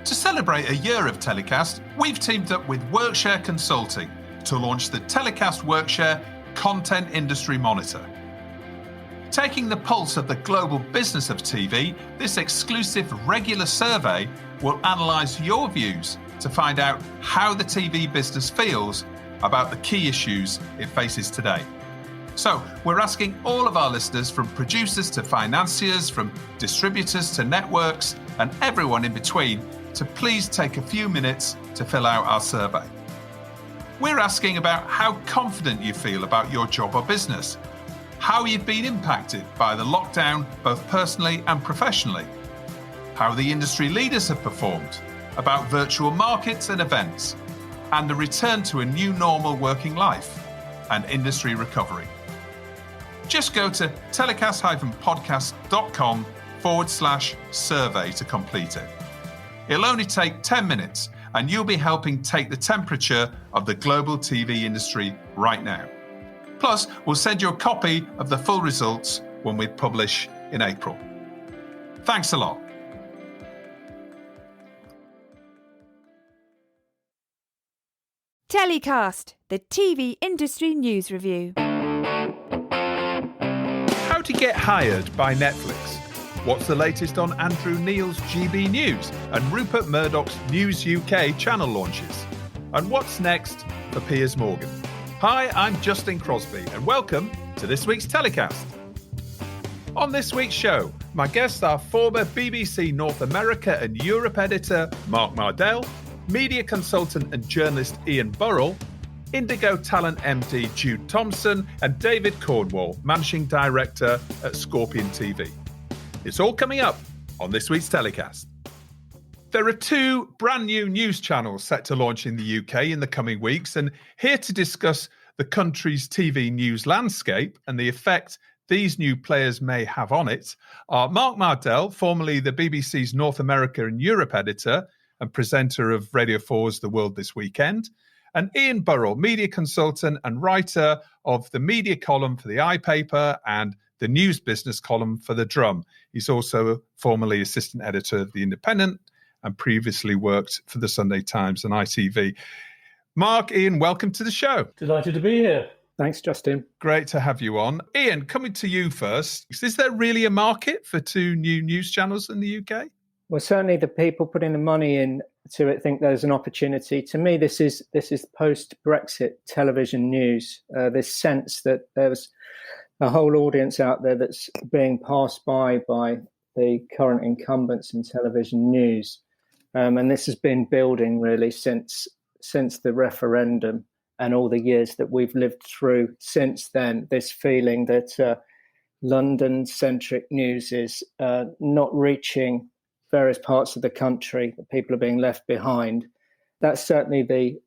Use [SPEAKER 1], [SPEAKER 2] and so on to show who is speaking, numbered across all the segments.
[SPEAKER 1] To celebrate a year of TellyCast, we've teamed up with Workshare Consulting to launch the TellyCast Workshare Content Industry Monitor. Taking the pulse of the global business of TV, this exclusive regular survey will analyse your views to find out how the TV business feels about the key issues it faces today. So, we're asking all of our listeners, from producers to financiers, from distributors to networks, and everyone in between, to please take a few minutes to fill out our survey. We're asking about how confident you feel about your job or business, how you've been impacted by the lockdown, both personally and professionally, how the industry leaders have performed, about virtual markets and events, and the return to a new normal working life and industry recovery. Just go to telecast-podcast.com/survey to complete it. It'll only take 10 minutes and you'll be helping take the temperature of the global TV industry right now. Plus, we'll send you a copy of the full results when we publish in April. Thanks a lot.
[SPEAKER 2] TellyCast, the TV industry news review.
[SPEAKER 1] How to get hired by Netflix. What's the latest on Andrew Neil's GB News and Rupert Murdoch's News UK channel launches? And what's next for Piers Morgan? Hi, I'm Justin Crosby and welcome to this week's TellyCast. On this week's show, my guests are former BBC North America and Europe editor Mark Mardell, media consultant and journalist Ian Burrell, Indigo talent MD Jude Thompson, and David Cornwall, managing director at Scorpion TV. It's all coming up on this week's TellyCast. There are two brand new news channels set to launch in the UK in the coming weeks, and here to discuss the country's TV news landscape and the effect these new players may have on it are Mark Mardell, formerly the BBC's North America and Europe editor and presenter of Radio 4's The World This Weekend, and Ian Burrell, media consultant and writer of the media column for the iPaper and the news business column for The Drum. He's also formerly assistant editor of The Independent and previously worked for the Sunday Times and ITV. Mark, Ian, welcome to the show.
[SPEAKER 3] Delighted to be here.
[SPEAKER 4] Thanks, Justin.
[SPEAKER 1] Great to have you on. Ian, coming to you first, is there really a market for two new news channels in the UK?
[SPEAKER 4] Well, certainly the people putting the money into it think there's an opportunity. To me, this is post-Brexit television news. This sense that there's a whole audience out there that's being passed by the current incumbents in television news. And this has been building really since the referendum and all the years that we've lived through since then, this feeling that London-centric news is not reaching various parts of the country, that people are being left behind. That's certainly the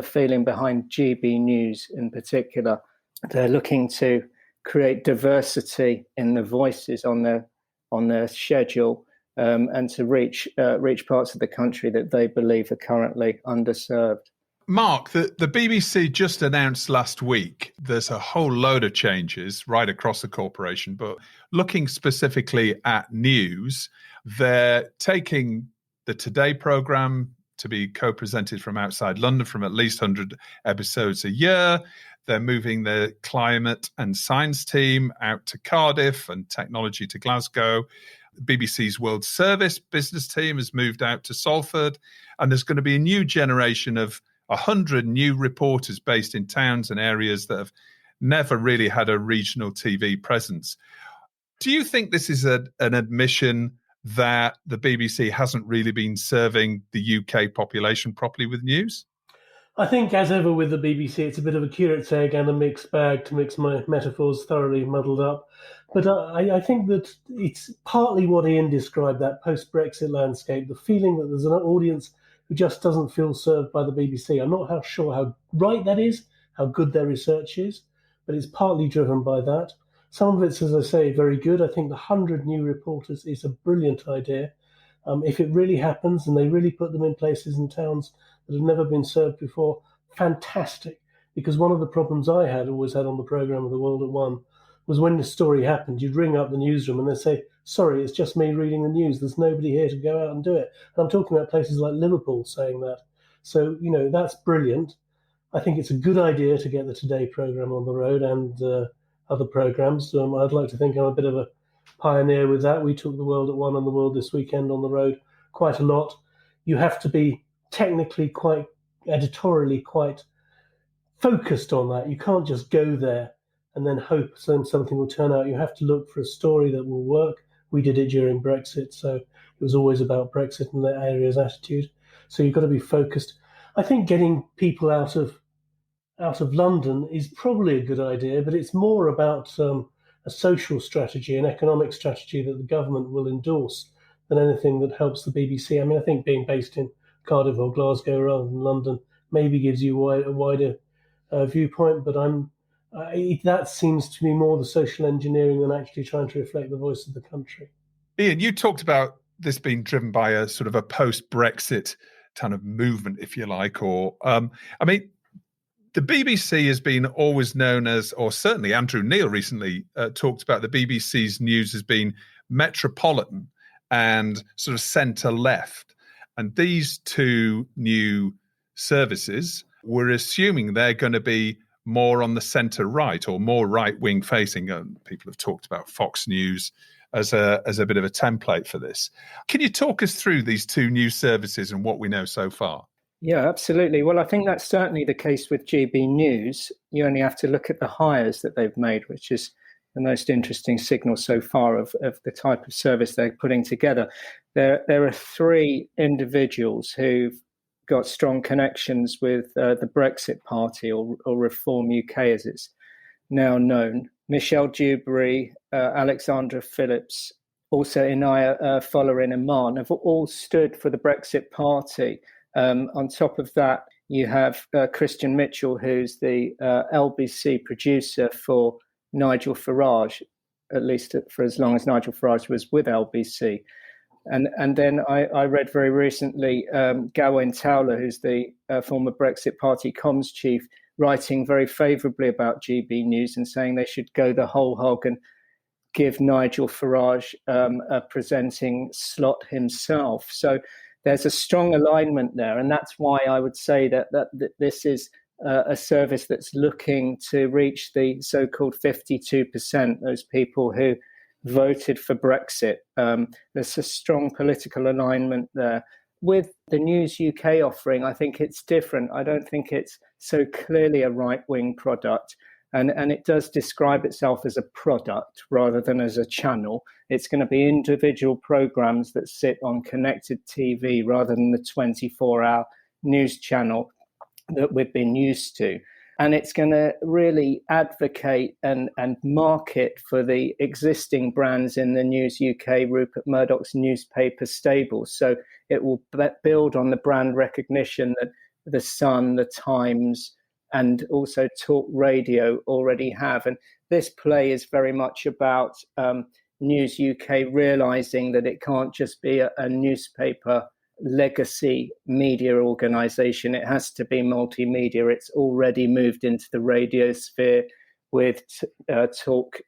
[SPEAKER 4] feeling behind GB News in particular. They're looking to create diversity in the voices on their schedule and to reach parts of the country that they believe are currently underserved.
[SPEAKER 1] Mark, the BBC just announced last week there's a whole load of changes right across the corporation, but looking specifically at news, they're taking the Today programme to be co-presented from outside London from at least 100 episodes a year. They're moving the climate and science team out to Cardiff and technology to Glasgow. BBC's World Service business team has moved out to Salford. And there's going to be a new generation of 100 new reporters based in towns and areas that have never really had a regional TV presence. Do you think this is an admission that the BBC hasn't really been serving the UK population properly with news?
[SPEAKER 3] I think, as ever with the BBC, it's a bit of a curate's egg and a mixed bag, to mix my metaphors thoroughly muddled up. But I think that it's partly what Ian described, that post-Brexit landscape, the feeling that there's an audience who just doesn't feel served by the BBC. I'm not sure how right that is, how good their research is, but it's partly driven by that. Some of it's, as I say, very good. I think the 100 new reporters is a brilliant idea. If it really happens and they really put them in places and towns that have never been served before, fantastic. Because one of the problems I always had on the programme of The World at One was when the story happened, you'd ring up the newsroom and they'd say, sorry, it's just me reading the news. There's nobody here to go out and do it. And I'm talking about places like Liverpool saying that. So, that's brilliant. I think it's a good idea to get the Today programme on the road and other programmes. I'd like to think I'm a bit of a pioneer with that. We took The World at One and The World This Weekend on the road quite a lot. You have to be technically editorially quite focused on that. You can't just go there and then hope something will turn out. You have to look for a story that will work. We did it during Brexit, so it was always about Brexit and the area's attitude. So you've got to be focused. I think getting people out of London is probably a good idea, but it's more about a social strategy, an economic strategy that the government will endorse than anything that helps the BBC. I mean, I think being based in Cardiff or Glasgow rather than London maybe gives you a wider viewpoint, but that seems to be more the social engineering than actually trying to reflect the voice of the country.
[SPEAKER 1] Ian, you talked about this being driven by a sort of a post-Brexit kind of movement, if you like, or the BBC has been always known as, or certainly Andrew Neil recently talked about the BBC's news as being metropolitan and sort of centre-left. And these two new services, we're assuming they're going to be more on the centre-right or more right-wing facing. People have talked about Fox News as a bit of a template for this. Can you talk us through these two new services and what we know so far?
[SPEAKER 4] Yeah, absolutely. Well, I think that's certainly the case with GB News. You only have to look at the hires that they've made, which is the most interesting signal so far of the type of service they're putting together. There are three individuals who've got strong connections with the Brexit Party or Reform UK, as it's now known. Michelle Dewberry, Alexandra Phillips, also Inaya Folarin Aman have all stood for the Brexit Party. On top of that, you have Christian Mitchell, who's the LBC producer for Nigel Farage, at least for as long as Nigel Farage was with LBC. And then I read very recently Gawain Towler, who's the former Brexit Party comms chief, writing very favourably about GB News and saying they should go the whole hog and give Nigel Farage a presenting slot himself. So there's a strong alignment there, and that's why I would say that this is a service that's looking to reach the so-called 52%, those people who voted for Brexit. There's a strong political alignment there. With the News UK offering, I think it's different. I don't think it's so clearly a right-wing product. And it does describe itself as a product rather than as a channel. It's going to be individual programs that sit on connected TV rather than the 24-hour news channel that we've been used to. And it's going to really advocate and market for the existing brands in the News UK, Rupert Murdoch's newspaper stable. So it will build on the brand recognition that The Sun, The Times, and also Talk Radio already have. And this play is very much about News UK realising that it can't just be a newspaper legacy media organisation. It has to be multimedia. It's already moved into the radio sphere with Talk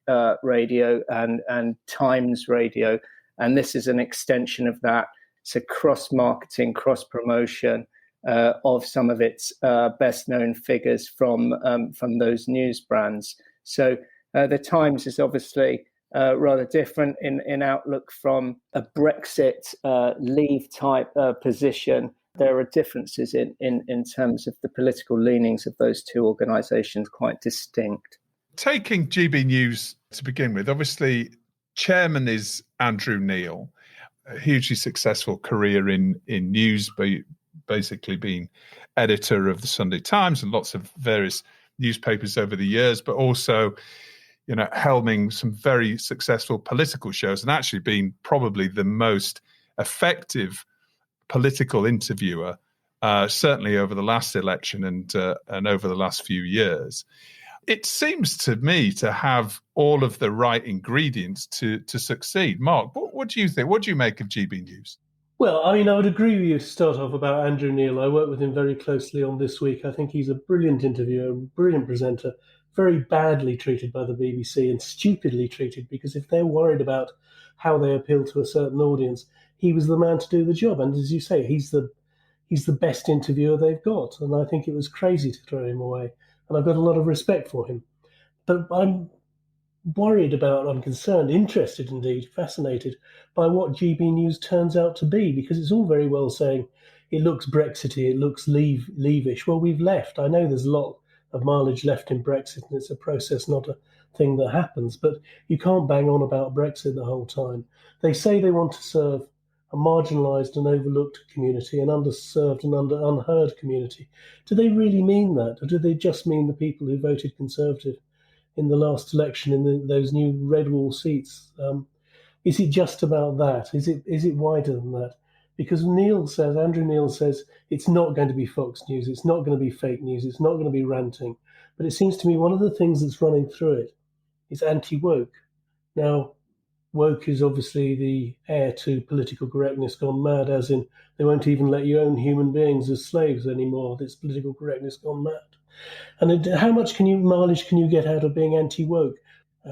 [SPEAKER 4] Radio and Times Radio. And this is an extension of that. It's a cross-marketing, cross-promotion of some of its best-known figures from those news brands. So the Times is obviously rather different in outlook from a Brexit leave type position. There are differences in terms of the political leanings of those two organisations, quite distinct.
[SPEAKER 1] Taking GB News to begin with, obviously, chairman is Andrew Neil, a hugely successful career in news, basically being editor of the Sunday Times and lots of various newspapers over the years, but also, helming some very successful political shows and actually being probably the most effective political interviewer, certainly over the last election and over the last few years. It seems to me to have all of the right ingredients to succeed. Mark, what do you think? What do you make of GB News?
[SPEAKER 3] Well, I would agree with you to start off about Andrew Neil. I work with him very closely on This Week. I think he's a brilliant interviewer, a brilliant presenter, very badly treated by the BBC and stupidly treated, because if they're worried about how they appeal to a certain audience, he was the man to do the job. And as you say, he's the best interviewer they've got. And I think it was crazy to throw him away. And I've got a lot of respect for him. But I'm concerned, interested indeed, fascinated by what GB News turns out to be, because it's all very well saying it looks Brexity, it looks leavish. Well, we've left. I know there's a lot of mileage left in Brexit, and it's a process, not a thing that happens, but you can't bang on about Brexit the whole time. They say they want to serve a marginalised and overlooked community, an underserved and unheard community. Do they really mean that, or do they just mean the people who voted Conservative in the last election in those new red wall seats? Is it just about that? Is it wider than that? Because Andrew Neil says it's not going to be Fox News, it's not going to be fake news, it's not going to be ranting. But it seems to me one of the things that's running through it is anti-woke. Now, woke is obviously the heir to political correctness gone mad, as in they won't even let you own human beings as slaves anymore. It's political correctness gone mad. And how much mileage can you get out of being anti-woke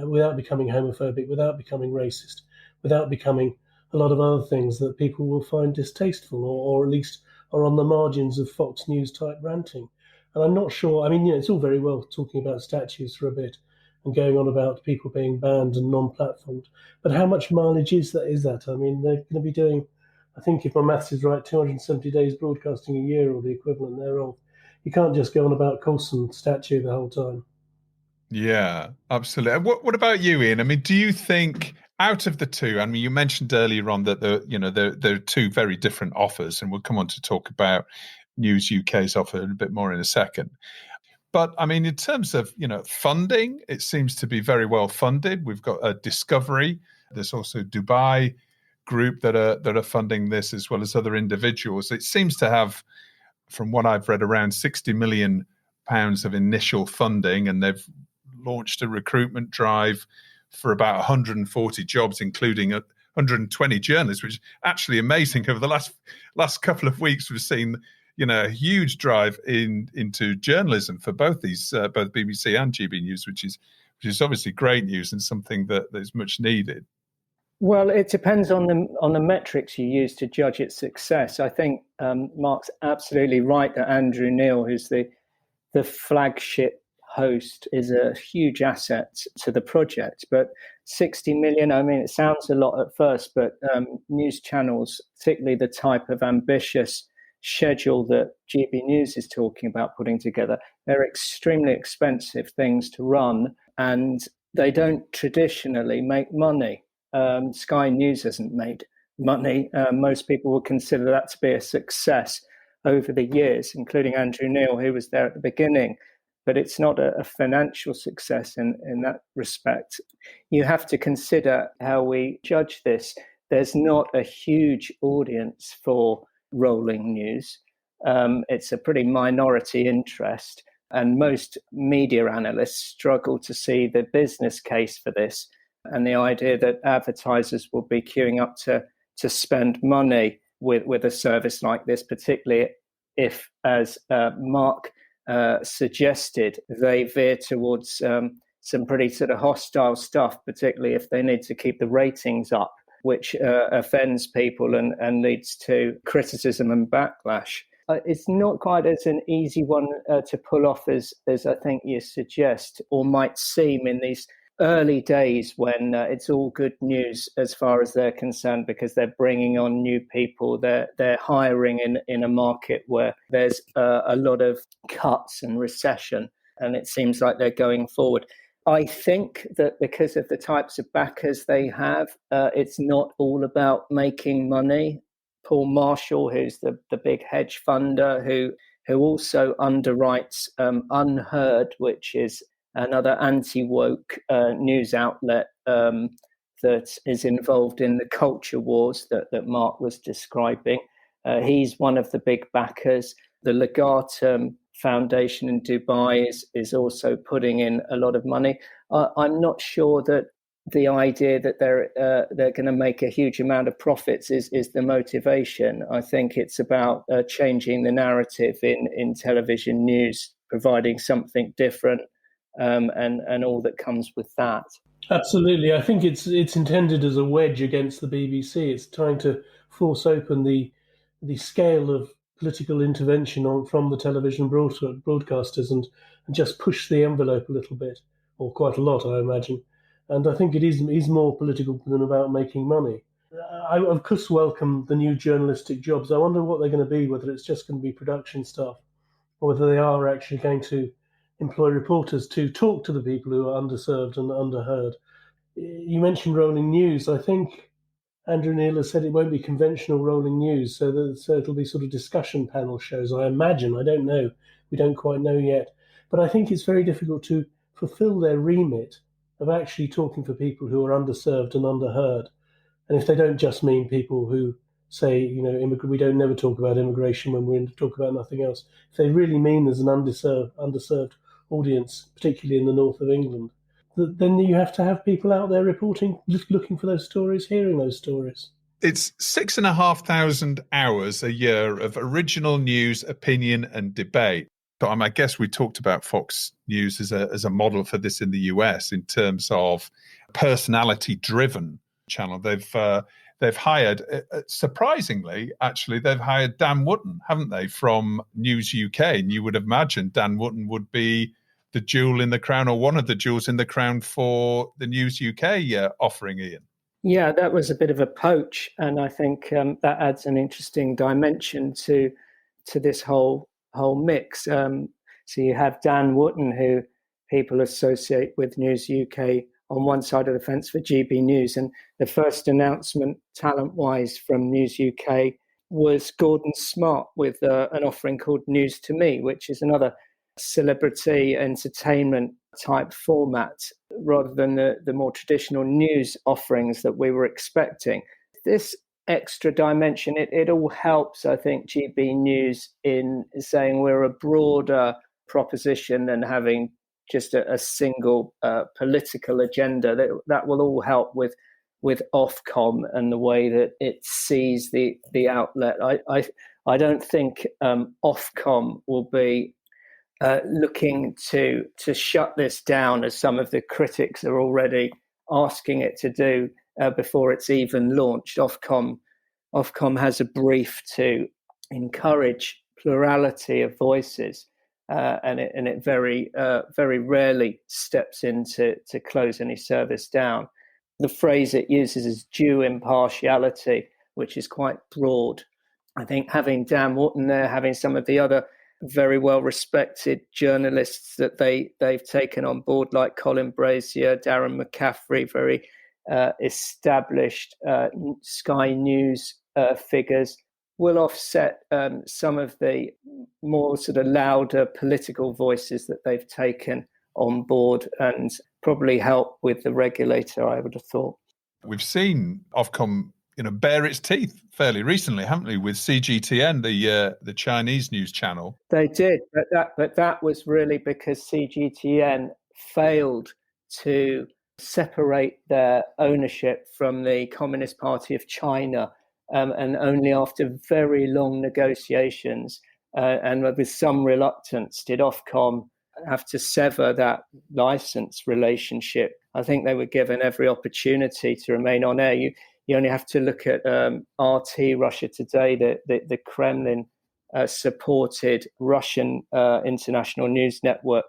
[SPEAKER 3] without becoming homophobic, without becoming racist, without becoming a lot of other things that people will find distasteful, or at least are on the margins of Fox News type ranting? And I'm not sure. I mean, it's all very well talking about statues for a bit and going on about people being banned and non-platformed, but how much mileage is that? I mean, they're going to be doing, I think if my maths is right, 270 days broadcasting a year or the equivalent thereof. You can't just go on about Coulson statue the whole time.
[SPEAKER 1] Yeah, absolutely. What about you, Ian? I mean, do you think out of the two, I mean, you mentioned earlier on that there are two very different offers, and we'll come on to talk about News UK's offer a bit more in a second. But I mean, in terms of, funding, it seems to be very well funded. We've got a Discovery. There's also Dubai Group that are funding this, as well as other individuals. It seems to have, from what I've read, around £60 million of initial funding, and they've launched a recruitment drive for about 140 jobs, including 120 journalists, which is actually amazing. Over the last couple of weeks, we've seen a huge drive into journalism for both BBC and GB News, which is obviously great news and something that is much needed.
[SPEAKER 4] Well, it depends on the metrics you use to judge its success. I think Mark's absolutely right that Andrew Neil, who's the flagship host, is a huge asset to the project. But 60 million, I mean, it sounds a lot at first, but news channels, particularly the type of ambitious schedule that GB News is talking about putting together, they're extremely expensive things to run, and they don't traditionally make money. Sky News hasn't made money. Most people would consider that to be a success over the years, including Andrew Neil, who was there at the beginning. But it's not a financial success in that respect. You have to consider how we judge this. There's not a huge audience for rolling news. It's a pretty minority interest, and most media analysts struggle to see the business case for this, and the idea that advertisers will be queuing up to spend money with a service like this, particularly if, as Mark suggested, they veer towards some pretty sort of hostile stuff, particularly if they need to keep the ratings up, which offends people and leads to criticism and backlash. It's not quite as an easy one to pull off as I think you suggest, or might seem in these early days when it's all good news as far as they're concerned, because they're bringing on new people, they're hiring in a market where there's a lot of cuts and recession, and it seems like they're going forward. I think that because of the types of backers they have, it's not all about making money. Paul Marshall, who's the big hedge funder, who also underwrites Unheard, which is another anti-woke news outlet that is involved in the culture wars that Mark was describing. He's one of the big backers. The Legatum Foundation in Dubai is also putting in a lot of money. I'm not sure that the idea that they're going to make a huge amount of profits is the motivation. I think it's about changing the narrative in television news, providing something different, and all that comes with that.
[SPEAKER 3] Absolutely. I think it's intended as a wedge against the BBC. It's trying to force open the scale of political intervention from the television broadcasters and just push the envelope a little bit, or quite a lot, I imagine. And I think it is more political than about making money. I, of course, welcome the new journalistic jobs. I wonder what they're going to be, whether it's just going to be production staff, or whether they are actually going to employ reporters to talk to the people who are underserved and underheard. You mentioned rolling news. I think Andrew Neil has said it won't be conventional rolling news, so it'll be sort of discussion panel shows, I imagine. I don't know. We don't quite know yet. But I think it's very difficult to fulfill their remit of actually talking for people who are underserved and underheard. And if they don't just mean people who say, we don't never talk about immigration when we're in to talk about nothing else. If they really mean there's an underserved audience, particularly in the north of England, then you have to have people out there reporting, just looking for those stories, hearing those stories.
[SPEAKER 1] It's 6,500 hours a year of original news, opinion and debate. But I guess we talked about Fox News as a model for this in the US in terms of personality-driven channel. They've hired, surprisingly, actually, they've hired Dan Wootton, haven't they, from News UK? And you would imagine Dan Wootton would be the jewel in the crown, or one of the jewels in the crown for the News UK offering, Ian.
[SPEAKER 4] Yeah, that was a bit of a poach, and I think that adds an interesting dimension to this whole mix. So you have Dan Wootton, who people associate with News UK, on one side of the fence for GB News, and the first announcement, talent-wise, from News UK was Gordon Smart with an offering called News to Me, which is another celebrity entertainment type format rather than the more traditional news offerings that we were expecting. This extra dimension, it all helps, I think, GB News in saying we're a broader proposition than having just a single political agenda. That will all help with Ofcom and the way that it sees the outlet. I don't think Ofcom will be looking to shut this down, as some of the critics are already asking it to do before it's even launched. Ofcom has a brief to encourage plurality of voices, and it very rarely steps in to close any service down. The phrase it uses is due impartiality, which is quite broad. I think having Dan Wootton there, having some of the other very well-respected journalists that they've taken on board, like Colin Brazier, Darren McCaffrey, very established Sky News figures, will offset some of the more sort of louder political voices that they've taken on board, and probably help with the regulator, I would have thought.
[SPEAKER 1] We've seen Ofcom bare its teeth fairly recently, haven't we, with CGTN, the Chinese news channel?
[SPEAKER 4] They did, but that was really because CGTN failed to separate their ownership from the Communist Party of China, and only after very long negotiations and with some reluctance did Ofcom have to sever that license relationship. I think they were given every opportunity to remain on air. You only have to look at RT, Russia Today, the Kremlin supported Russian international news network,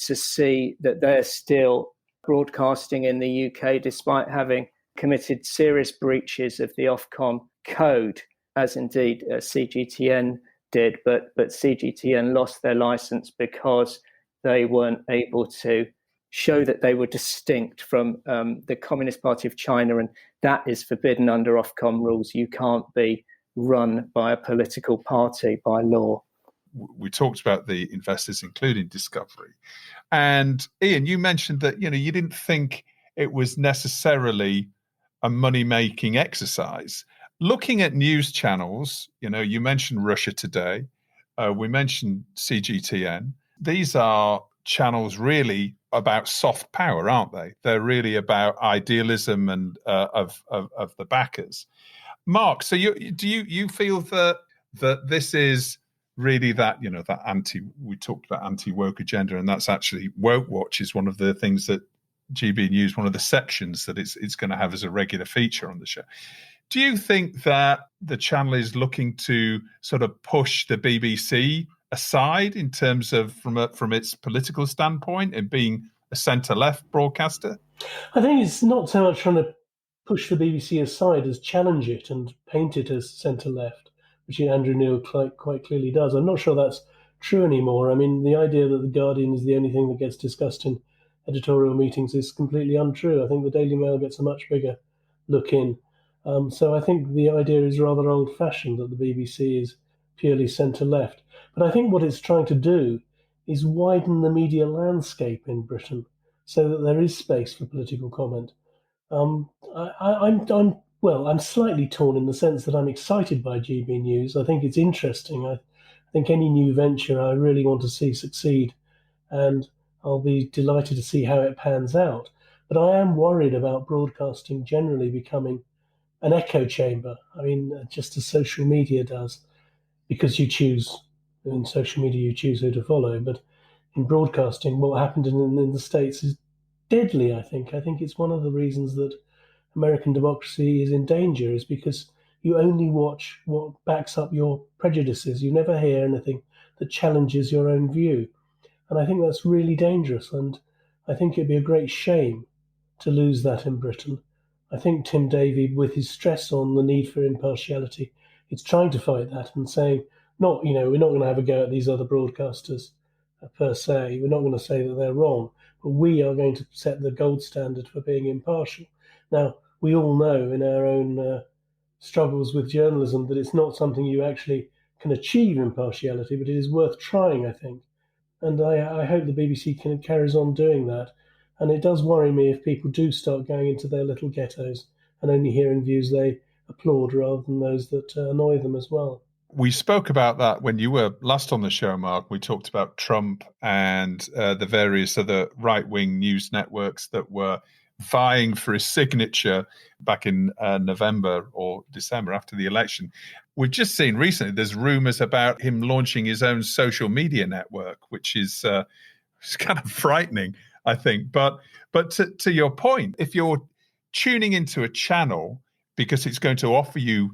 [SPEAKER 4] to see that they're still broadcasting in the UK despite having committed serious breaches of the Ofcom code, as indeed CGTN did. But CGTN lost their license because they weren't able to show that they were distinct from the Communist Party of China, and that is forbidden under Ofcom rules. You can't be run by a political party by law.
[SPEAKER 1] We talked about the investors, including Discovery. And Ian, you mentioned that you didn't think it was necessarily a money-making exercise. Looking at news channels, you mentioned Russia Today, we mentioned CGTN. These are channels really about soft power, aren't they? They're really about idealism and of the backers. Mark, so do you feel that this is really that, we talked about anti-woke agenda, and that's actually Woke Watch is one of the things that GB News, one of the sections that it's going to have as a regular feature on the show. Do you think that the channel is looking to sort of push the BBC aside in terms of from its political standpoint and being a centre-left broadcaster?
[SPEAKER 3] I think it's not so much trying to push the BBC aside as challenge it and paint it as centre-left, which Andrew Neil quite clearly does. I'm not sure that's true anymore. I mean, the idea that The Guardian is the only thing that gets discussed in editorial meetings is completely untrue. I think the Daily Mail gets a much bigger look in. So I think the idea is rather old-fashioned that the BBC is purely centre-left. But I think what it's trying to do is widen the media landscape in Britain so that there is space for political comment. I'm slightly torn in the sense that I'm excited by GB News. I think it's interesting. I think any new venture I really want to see succeed, and I'll be delighted to see how it pans out. But I am worried about broadcasting generally becoming an echo chamber. I mean, just as social media does, because in social media you choose who to follow. But in broadcasting, what happened in the States is deadly, I think. I think it's one of the reasons that American democracy is in danger, is because you only watch what backs up your prejudices. You never hear anything that challenges your own view. And I think that's really dangerous. And I think it'd be a great shame to lose that in Britain. I think Tim Davie, with his stress on the need for impartiality, is trying to fight that and saying, we're not going to have a go at these other broadcasters per se. We're not going to say that they're wrong, but we are going to set the gold standard for being impartial. Now, we all know in our own struggles with journalism that it's not something you actually can achieve impartiality, but it is worth trying, I think. And I hope the BBC carries on doing that. And it does worry me if people do start going into their little ghettos and only hearing views they applaud rather than those that annoy them as well.
[SPEAKER 1] We spoke about that when you were last on the show, Mark. We talked about Trump and the various other right-wing news networks that were vying for his signature back in November or December after the election. We've just seen recently there's rumours about him launching his own social media network, which is it's kind of frightening, I think. But to your point, if you're tuning into a channel because it's going to offer you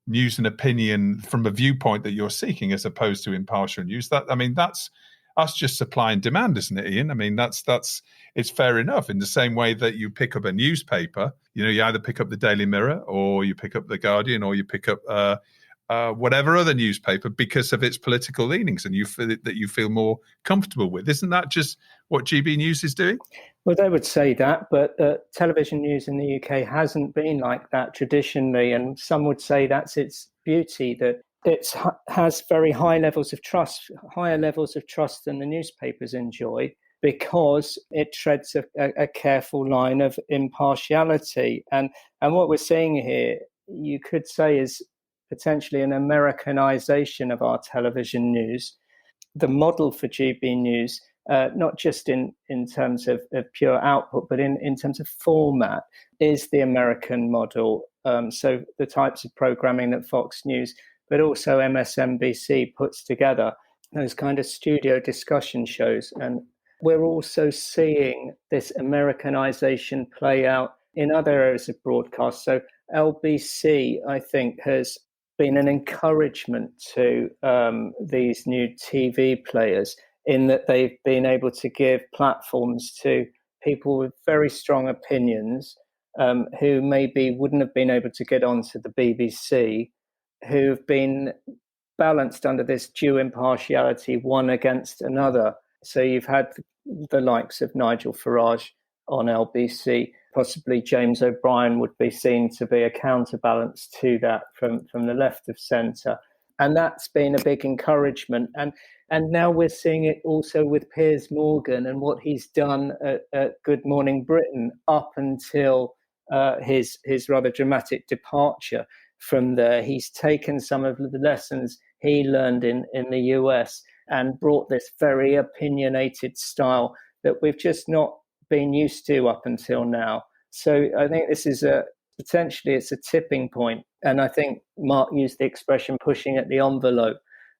[SPEAKER 1] news and opinion from a viewpoint that you're seeking as opposed to impartial news, that's us just supply and demand, isn't it, Ian? I mean, that's it's fair enough. In the same way that you pick up a newspaper, you either pick up the Daily Mirror or you pick up the Guardian or you pick up whatever other newspaper because of its political leanings, and you feel more comfortable with. Isn't that just what GB News is doing?
[SPEAKER 4] Well, they would say that, but television news in the UK hasn't been like that traditionally, and some would say that's its beauty, that it has very high levels of trust, higher levels of trust than the newspapers enjoy, because it treads a careful line of impartiality. And what we're seeing here, you could say, is potentially an Americanization of our television news. The model for GB News, not just in terms of pure output, but in terms of format, is the American model. So the types of programming that Fox News, but also MSNBC puts together, those kind of studio discussion shows. And we're also seeing this Americanization play out in other areas of broadcast. So LBC, I think, has been an encouragement to these new TV players, in that they've been able to give platforms to people with very strong opinions who maybe wouldn't have been able to get onto the BBC, who've been balanced under this due impartiality, one against another. So you've had the likes of Nigel Farage on LBC. Possibly James O'Brien would be seen to be a counterbalance to that from the left of centre. And that's been a big encouragement. And now we're seeing it also with Piers Morgan and what he's done at Good Morning Britain up until his rather dramatic departure from there. He's taken some of the lessons he learned in the US and brought this very opinionated style that we've just not been used to up until now. So I think this is potentially it's a tipping point. And I think Mark used the expression pushing at the envelope.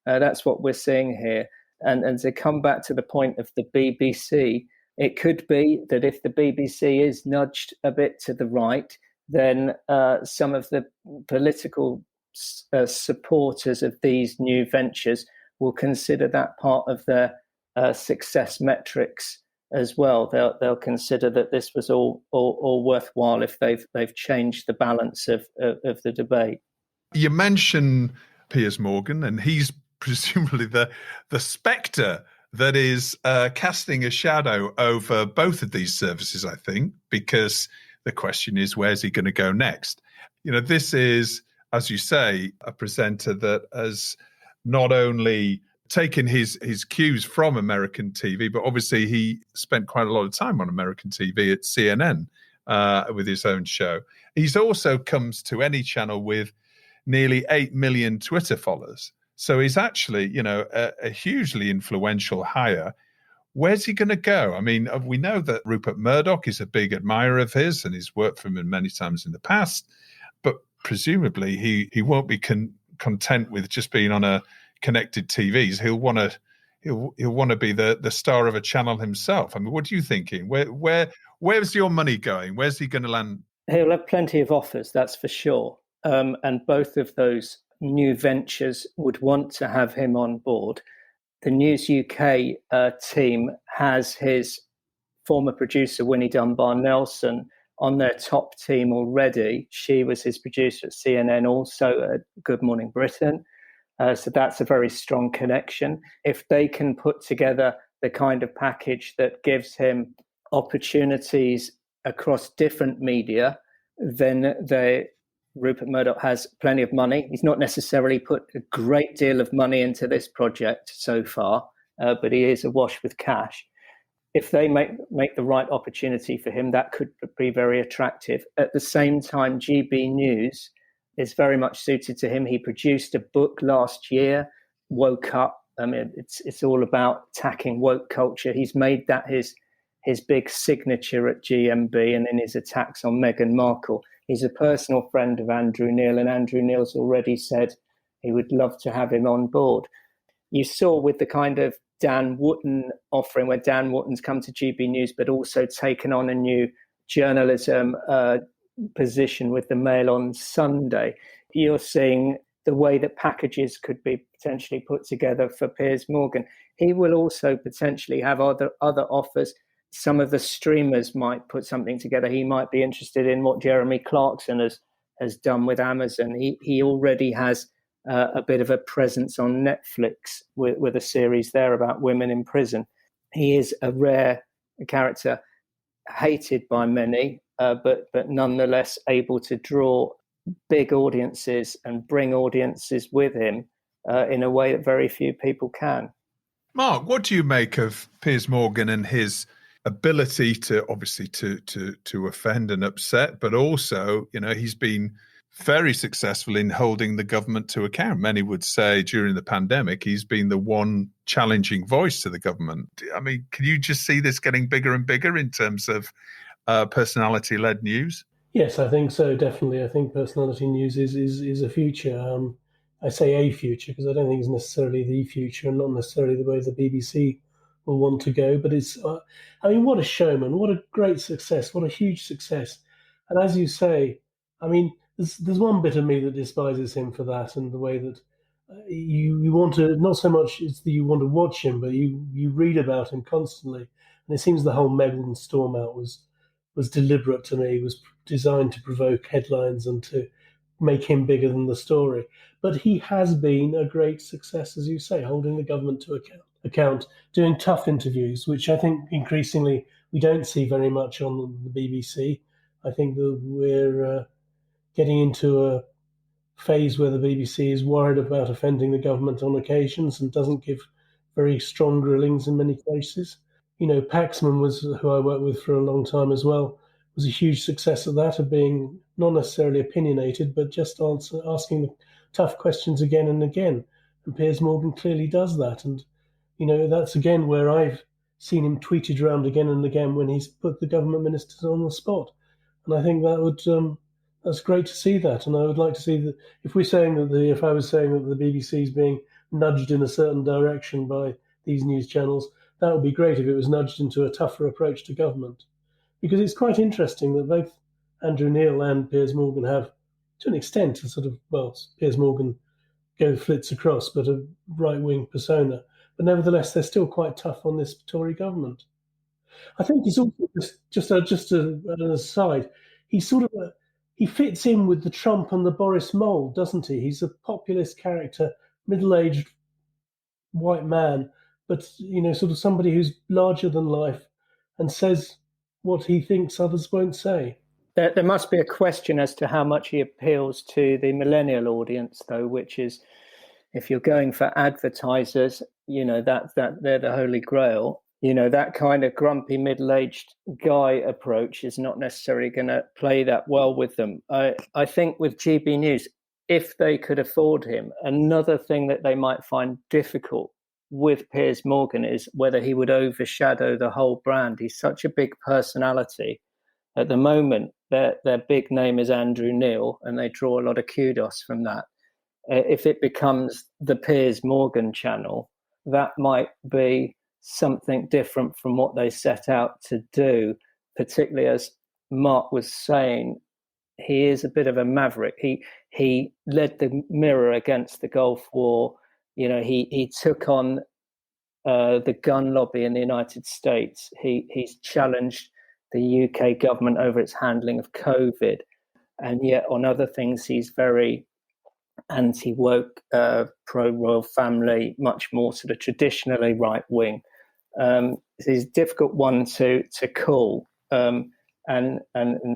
[SPEAKER 4] That's what we're seeing here. And to come back to the point of the BBC, it could be that if the BBC is nudged a bit to the right, then some of the political supporters of these new ventures will consider that part of their success metrics as well. They'll consider that this was all worthwhile if they've changed the balance of the debate.
[SPEAKER 1] You mention Piers Morgan, and he's presumably the spectre that is casting a shadow over both of these services, I think, because the question is, where's he going to go next? This is, as you say, a presenter that has not only taken his cues from American TV, but obviously he spent quite a lot of time on American TV at CNN with his own show. He's also comes to any channel with nearly 8 million Twitter followers. So he's actually, a hugely influential hire. Where's he going to go? I mean, we know that Rupert Murdoch is a big admirer of his, and he's worked for him many times in the past. But presumably he won't be content with just being on a connected TVs. He'll want to be the star of a channel himself. I mean, what are you thinking? Where's your money going? Where's he going to land?
[SPEAKER 4] He'll have plenty of offers, that's for sure. And both of those new ventures would want to have him on board. The News UK team has his former producer, Winnie Dunbar-Nelson, on their top team already. She was his producer at CNN, also at Good Morning Britain. So that's a very strong connection. If they can put together the kind of package that gives him opportunities across different media, then Rupert Murdoch has plenty of money. He's not necessarily put a great deal of money into this project so far, but he is awash with cash. If they make the right opportunity for him, that could be very attractive. At the same time, GB News is very much suited to him. He produced a book last year, Woke Up. I mean, it's all about attacking woke culture. He's made that his big signature at GMB and in his attacks on Meghan Markle. He's a personal friend of Andrew Neil, and Andrew Neil's already said he would love to have him on board. You saw with the kind of Dan Wootton offering, where Dan Wootton's come to GB News, but also taken on a new journalism position with the Mail on Sunday. You're seeing the way that packages could be potentially put together for Piers Morgan. He will also potentially have other offers. Some of the streamers might put something together. He might be interested in what Jeremy Clarkson has done with Amazon. He already has a bit of a presence on Netflix with a series there about women in prison. He is a rare character, hated by many, but nonetheless able to draw big audiences and bring audiences with him in a way that very few people can.
[SPEAKER 1] Mark, what do you make of Piers Morgan and his ability to obviously to offend and upset, but also, he's been very successful in holding the government to account. Many would say during the pandemic, he's been the one challenging voice to the government. I mean, can you just see this getting bigger and bigger in terms of personality-led news?
[SPEAKER 3] Yes, I think so, definitely. I think personality news is a future. I say a future because I don't think it's necessarily the future and not necessarily the way the BBC will want to go. But it's, what a showman, what a great success, what a huge success. And as you say, there's one bit of me that despises him for that, and the way that you want to, not so much it's that you want to watch him, but you read about him constantly. And it seems the whole Meghan storm out was deliberate to me, was designed to provoke headlines and to make him bigger than the story. But he has been a great success, as you say, holding the government to account, doing tough interviews, which I think increasingly we don't see very much on the BBC. I think that we're getting into a phase where the BBC is worried about offending the government on occasions and doesn't give very strong grillings in many cases. Paxman was, who I worked with for a long time as well, was a huge success at that, of being not necessarily opinionated, but just asking the tough questions again and again. And Piers Morgan clearly does that. And, that's again where I've seen him tweeted around again and again when he's put the government ministers on the spot. And I think that's great to see that. And I would like to see that if I was saying that the BBC is being nudged in a certain direction by these news channels. That would be great if it was nudged into a tougher approach to government. Because it's quite interesting that both Andrew Neil and Piers Morgan have, to an extent, a sort of, well, Piers Morgan flits across, but a right-wing persona. But nevertheless, they're still quite tough on this Tory government. I think he's also, just an aside, he's sort of he fits in with the Trump and the Boris mold, doesn't he? He's a populist character, middle-aged white man, but, sort of somebody who's larger than life and says what he thinks others won't say.
[SPEAKER 4] There must be a question as to how much he appeals to the millennial audience, though, which is, if you're going for advertisers, that they're the holy grail. That kind of grumpy middle-aged guy approach is not necessarily going to play that well with them. I think with GB News, if they could afford him, another thing that they might find difficult with Piers Morgan is whether he would overshadow the whole brand. He's such a big personality. At the moment, their big name is Andrew Neil, and they draw a lot of kudos from that. If it becomes the Piers Morgan channel, that might be something different from what they set out to do, particularly as Mark was saying, he is a bit of a maverick. He led the Mirror against the Gulf War. He took on the gun lobby in the United States. He's challenged the UK government over its handling of COVID. And yet on other things, he's very anti-woke, pro-royal family, much more sort of traditionally right-wing. He's a difficult one to call, and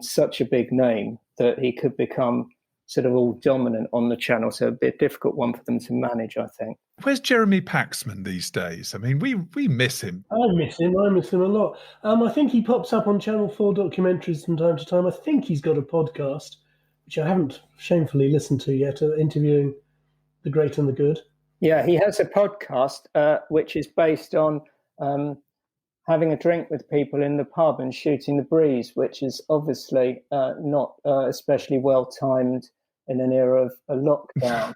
[SPEAKER 4] such a big name that he could become sort of all dominant on the channel. So it'd be a difficult one for them to manage, I think.
[SPEAKER 1] Where's Jeremy Paxman these days? I mean, we miss him.
[SPEAKER 3] I miss him a lot. I think he pops up on Channel 4 documentaries from time to time. I think he's got a podcast, which I haven't shamefully listened to yet, interviewing the great and the good.
[SPEAKER 4] Yeah, he has a podcast which is based on having a drink with people in the pub and shooting the breeze, which is obviously not especially well timed in an era of a lockdown,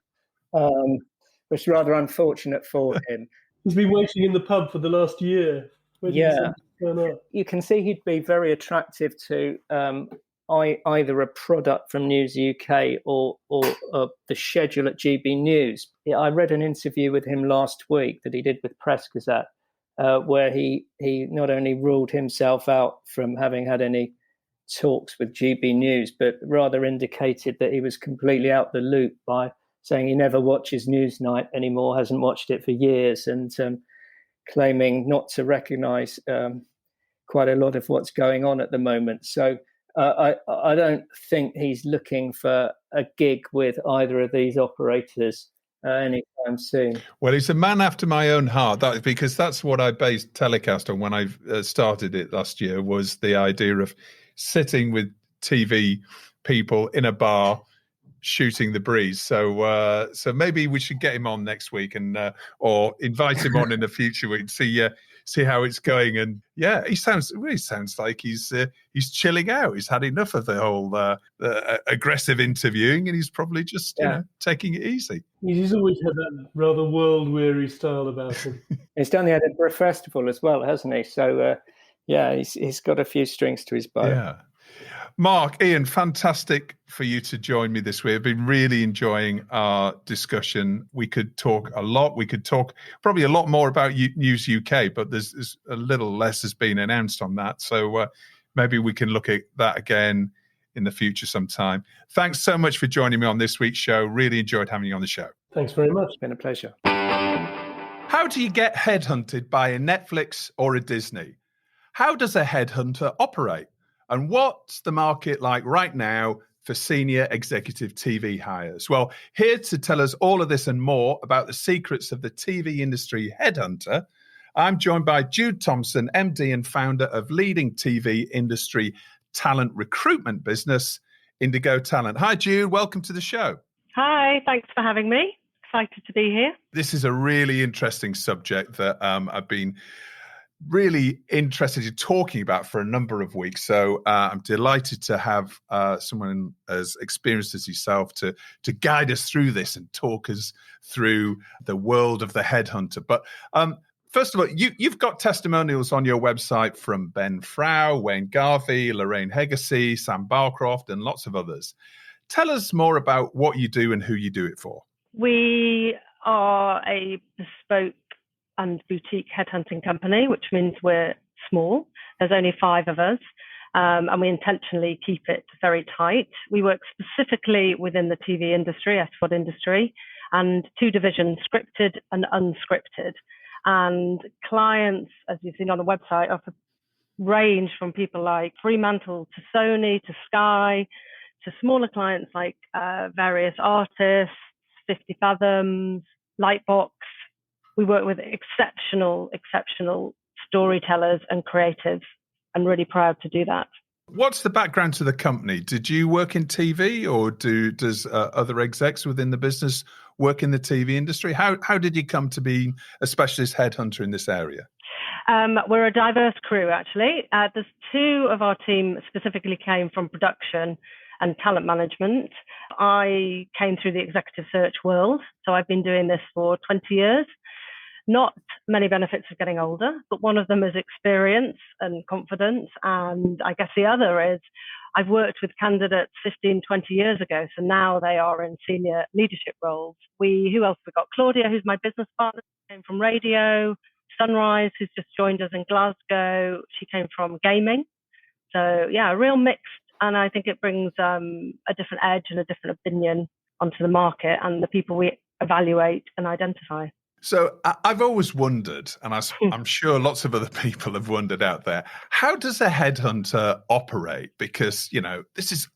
[SPEAKER 4] which is rather unfortunate for him.
[SPEAKER 3] He's been waiting in the pub for the last year.
[SPEAKER 4] Yeah, you can see he'd be very attractive to either a product from News UK or the schedule at GB News. I read an interview with him last week that he did with Press Gazette, where he not only ruled himself out from having had any talks with GB News, but rather indicated that he was completely out the loop by saying he never watches Newsnight anymore, hasn't watched it for years, and claiming not to recognise quite a lot of what's going on at the moment. So I don't think he's looking for a gig with either of these operators anytime soon.
[SPEAKER 1] Well, he's a man after my own heart, because that's what I based TellyCast on when I started it last year, was the idea of sitting with TV people in a bar shooting the breeze. So maybe we should get him on next week, and or invite him on in a future week, see how it's going. And yeah, he sounds like he's chilling out. He's had enough of the whole aggressive interviewing, and he's probably just taking it easy.
[SPEAKER 3] He's always had that rather world-weary style about him.
[SPEAKER 4] He's done the Edinburgh Festival as well, hasn't he? So he's got a few strings to his bow.
[SPEAKER 1] Yeah. Mark, Ian, fantastic for you to join me this week. I've been really enjoying our discussion. We could talk a lot. We could talk probably a lot more about News UK, but there's a little less has been announced on that. So maybe we can look at that again in the future sometime. Thanks so much for joining me on this week's show. Really enjoyed having you on the show.
[SPEAKER 3] Thanks very much.
[SPEAKER 4] It's been a pleasure.
[SPEAKER 1] How do you get headhunted by a Netflix or a Disney? How does a headhunter operate? And what's the market like right now for senior executive TV hires? Well, here to tell us all of this and more about the secrets of the TV industry headhunter, I'm joined by Jude Thompson, MD and founder of leading TV industry talent recruitment business, Indigo Talent. Hi, Jude. Welcome to the show.
[SPEAKER 5] Hi. Thanks for having me. Excited to be here.
[SPEAKER 1] This is a really interesting subject that I've been really interested in talking about for a number of weeks. So I'm delighted to have someone as experienced as yourself to guide us through this and talk us through the world of the headhunter. But first of all, you've got testimonials on your website from Ben Frau, Wayne Garvey, Lorraine Hegacy, Sam Barcroft, and lots of others. Tell us more about what you do and who you do it for.
[SPEAKER 5] We are a bespoke and boutique headhunting company, which means we're small. There's only 5 of us, and we intentionally keep it very tight. We work specifically within the TV industry, SVOD industry, and 2 divisions, scripted and unscripted. And clients, as you've seen on the website, offer range from people like Fremantle to Sony to Sky to smaller clients like various artists, 50 Fathoms, Lightbox. We work with exceptional storytellers and creatives. I'm really proud to do that.
[SPEAKER 1] What's the background to the company? Did you work in TV, or does other execs within the business work in the TV industry? How did you come to be a specialist headhunter in this area?
[SPEAKER 5] We're a diverse crew, actually. There's 2 of our team specifically came from production and talent management. I came through the executive search world, so I've been doing this for 20 years. Not many benefits of getting older, but one of them is experience and confidence. And I guess the other is I've worked with candidates 15, 20 years ago, so now they are in senior leadership roles. Who else? We've got Claudia, who's my business partner, came from radio. Sunrise, who's just joined us in Glasgow. She came from gaming. So yeah, a real mix. And I think it brings a different edge and a different opinion onto the market and the people we evaluate and identify.
[SPEAKER 1] So I've always wondered, and I'm sure lots of other people have wondered out there, how does a headhunter operate? Because, this is,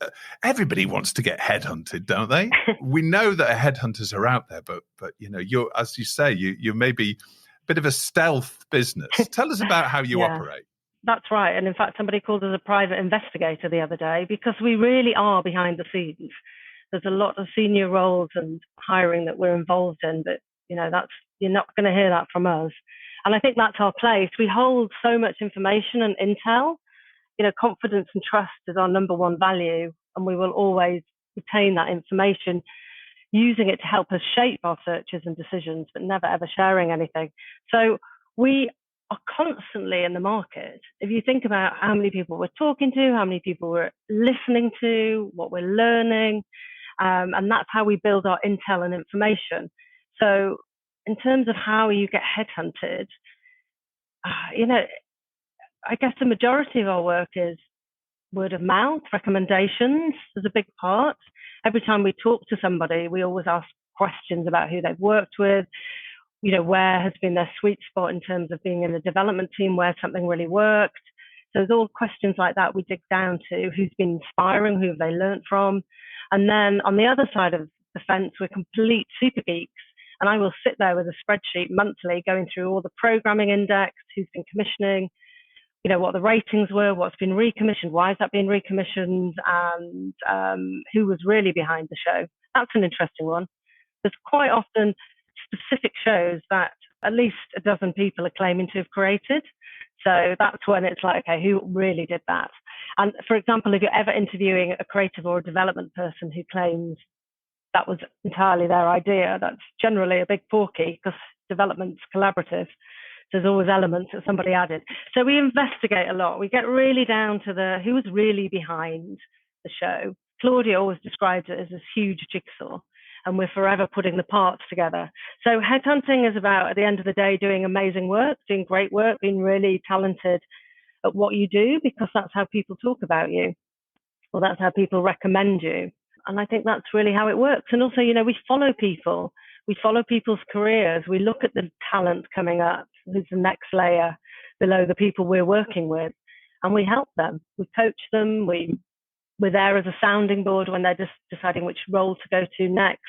[SPEAKER 1] everybody wants to get headhunted, don't they? We know that headhunters are out there, but you're, as you say, you may be a bit of a stealth business. Tell us about how you operate.
[SPEAKER 5] That's right. And in fact, somebody called us a private investigator the other day because we really are behind the scenes. There's a lot of senior roles and hiring that we're involved in, but you're not going to hear that from us. And I think that's our place. We hold so much information and intel. Confidence and trust is our number one value, and we will always retain that information, using it to help us shape our searches and decisions, but never ever sharing anything. So we are constantly in the market. If you think about how many people we're talking to, how many people we're listening to, what we're learning, and that's how we build our intel and information. So in terms of how you get headhunted, I guess the majority of our work is word of mouth, recommendations is a big part. Every time we talk to somebody, we always ask questions about who they've worked with, where has been their sweet spot in terms of being in the development team, where something really worked. So there's all questions like that we dig down to, who's been inspiring, who have they learned from. And then on the other side of the fence, we're complete super geeks. And I will sit there with a spreadsheet monthly going through all the programming index, who's been commissioning, what the ratings were, what's been recommissioned, why has that been recommissioned, and who was really behind the show. That's an interesting one. There's quite often specific shows that at least a dozen people are claiming to have created. So that's when it's like, okay, who really did that? And for example, if you're ever interviewing a creative or a development person who claims that was entirely their idea, that's generally a big porky because development's collaborative. There's always elements that somebody added. So we investigate a lot. We get really down to who was really behind the show. Claudia always describes it as this huge jigsaw, and we're forever putting the parts together. So headhunting is about, at the end of the day, doing amazing work, doing great work, being really talented at what you do, because that's how people talk about you, or that's how people recommend you. And I think that's really how it works. And also, we follow people. We follow people's careers. We look at the talent coming up, who's the next layer below the people we're working with, and we help them. We coach them. We're there as a sounding board when they're just deciding which role to go to next.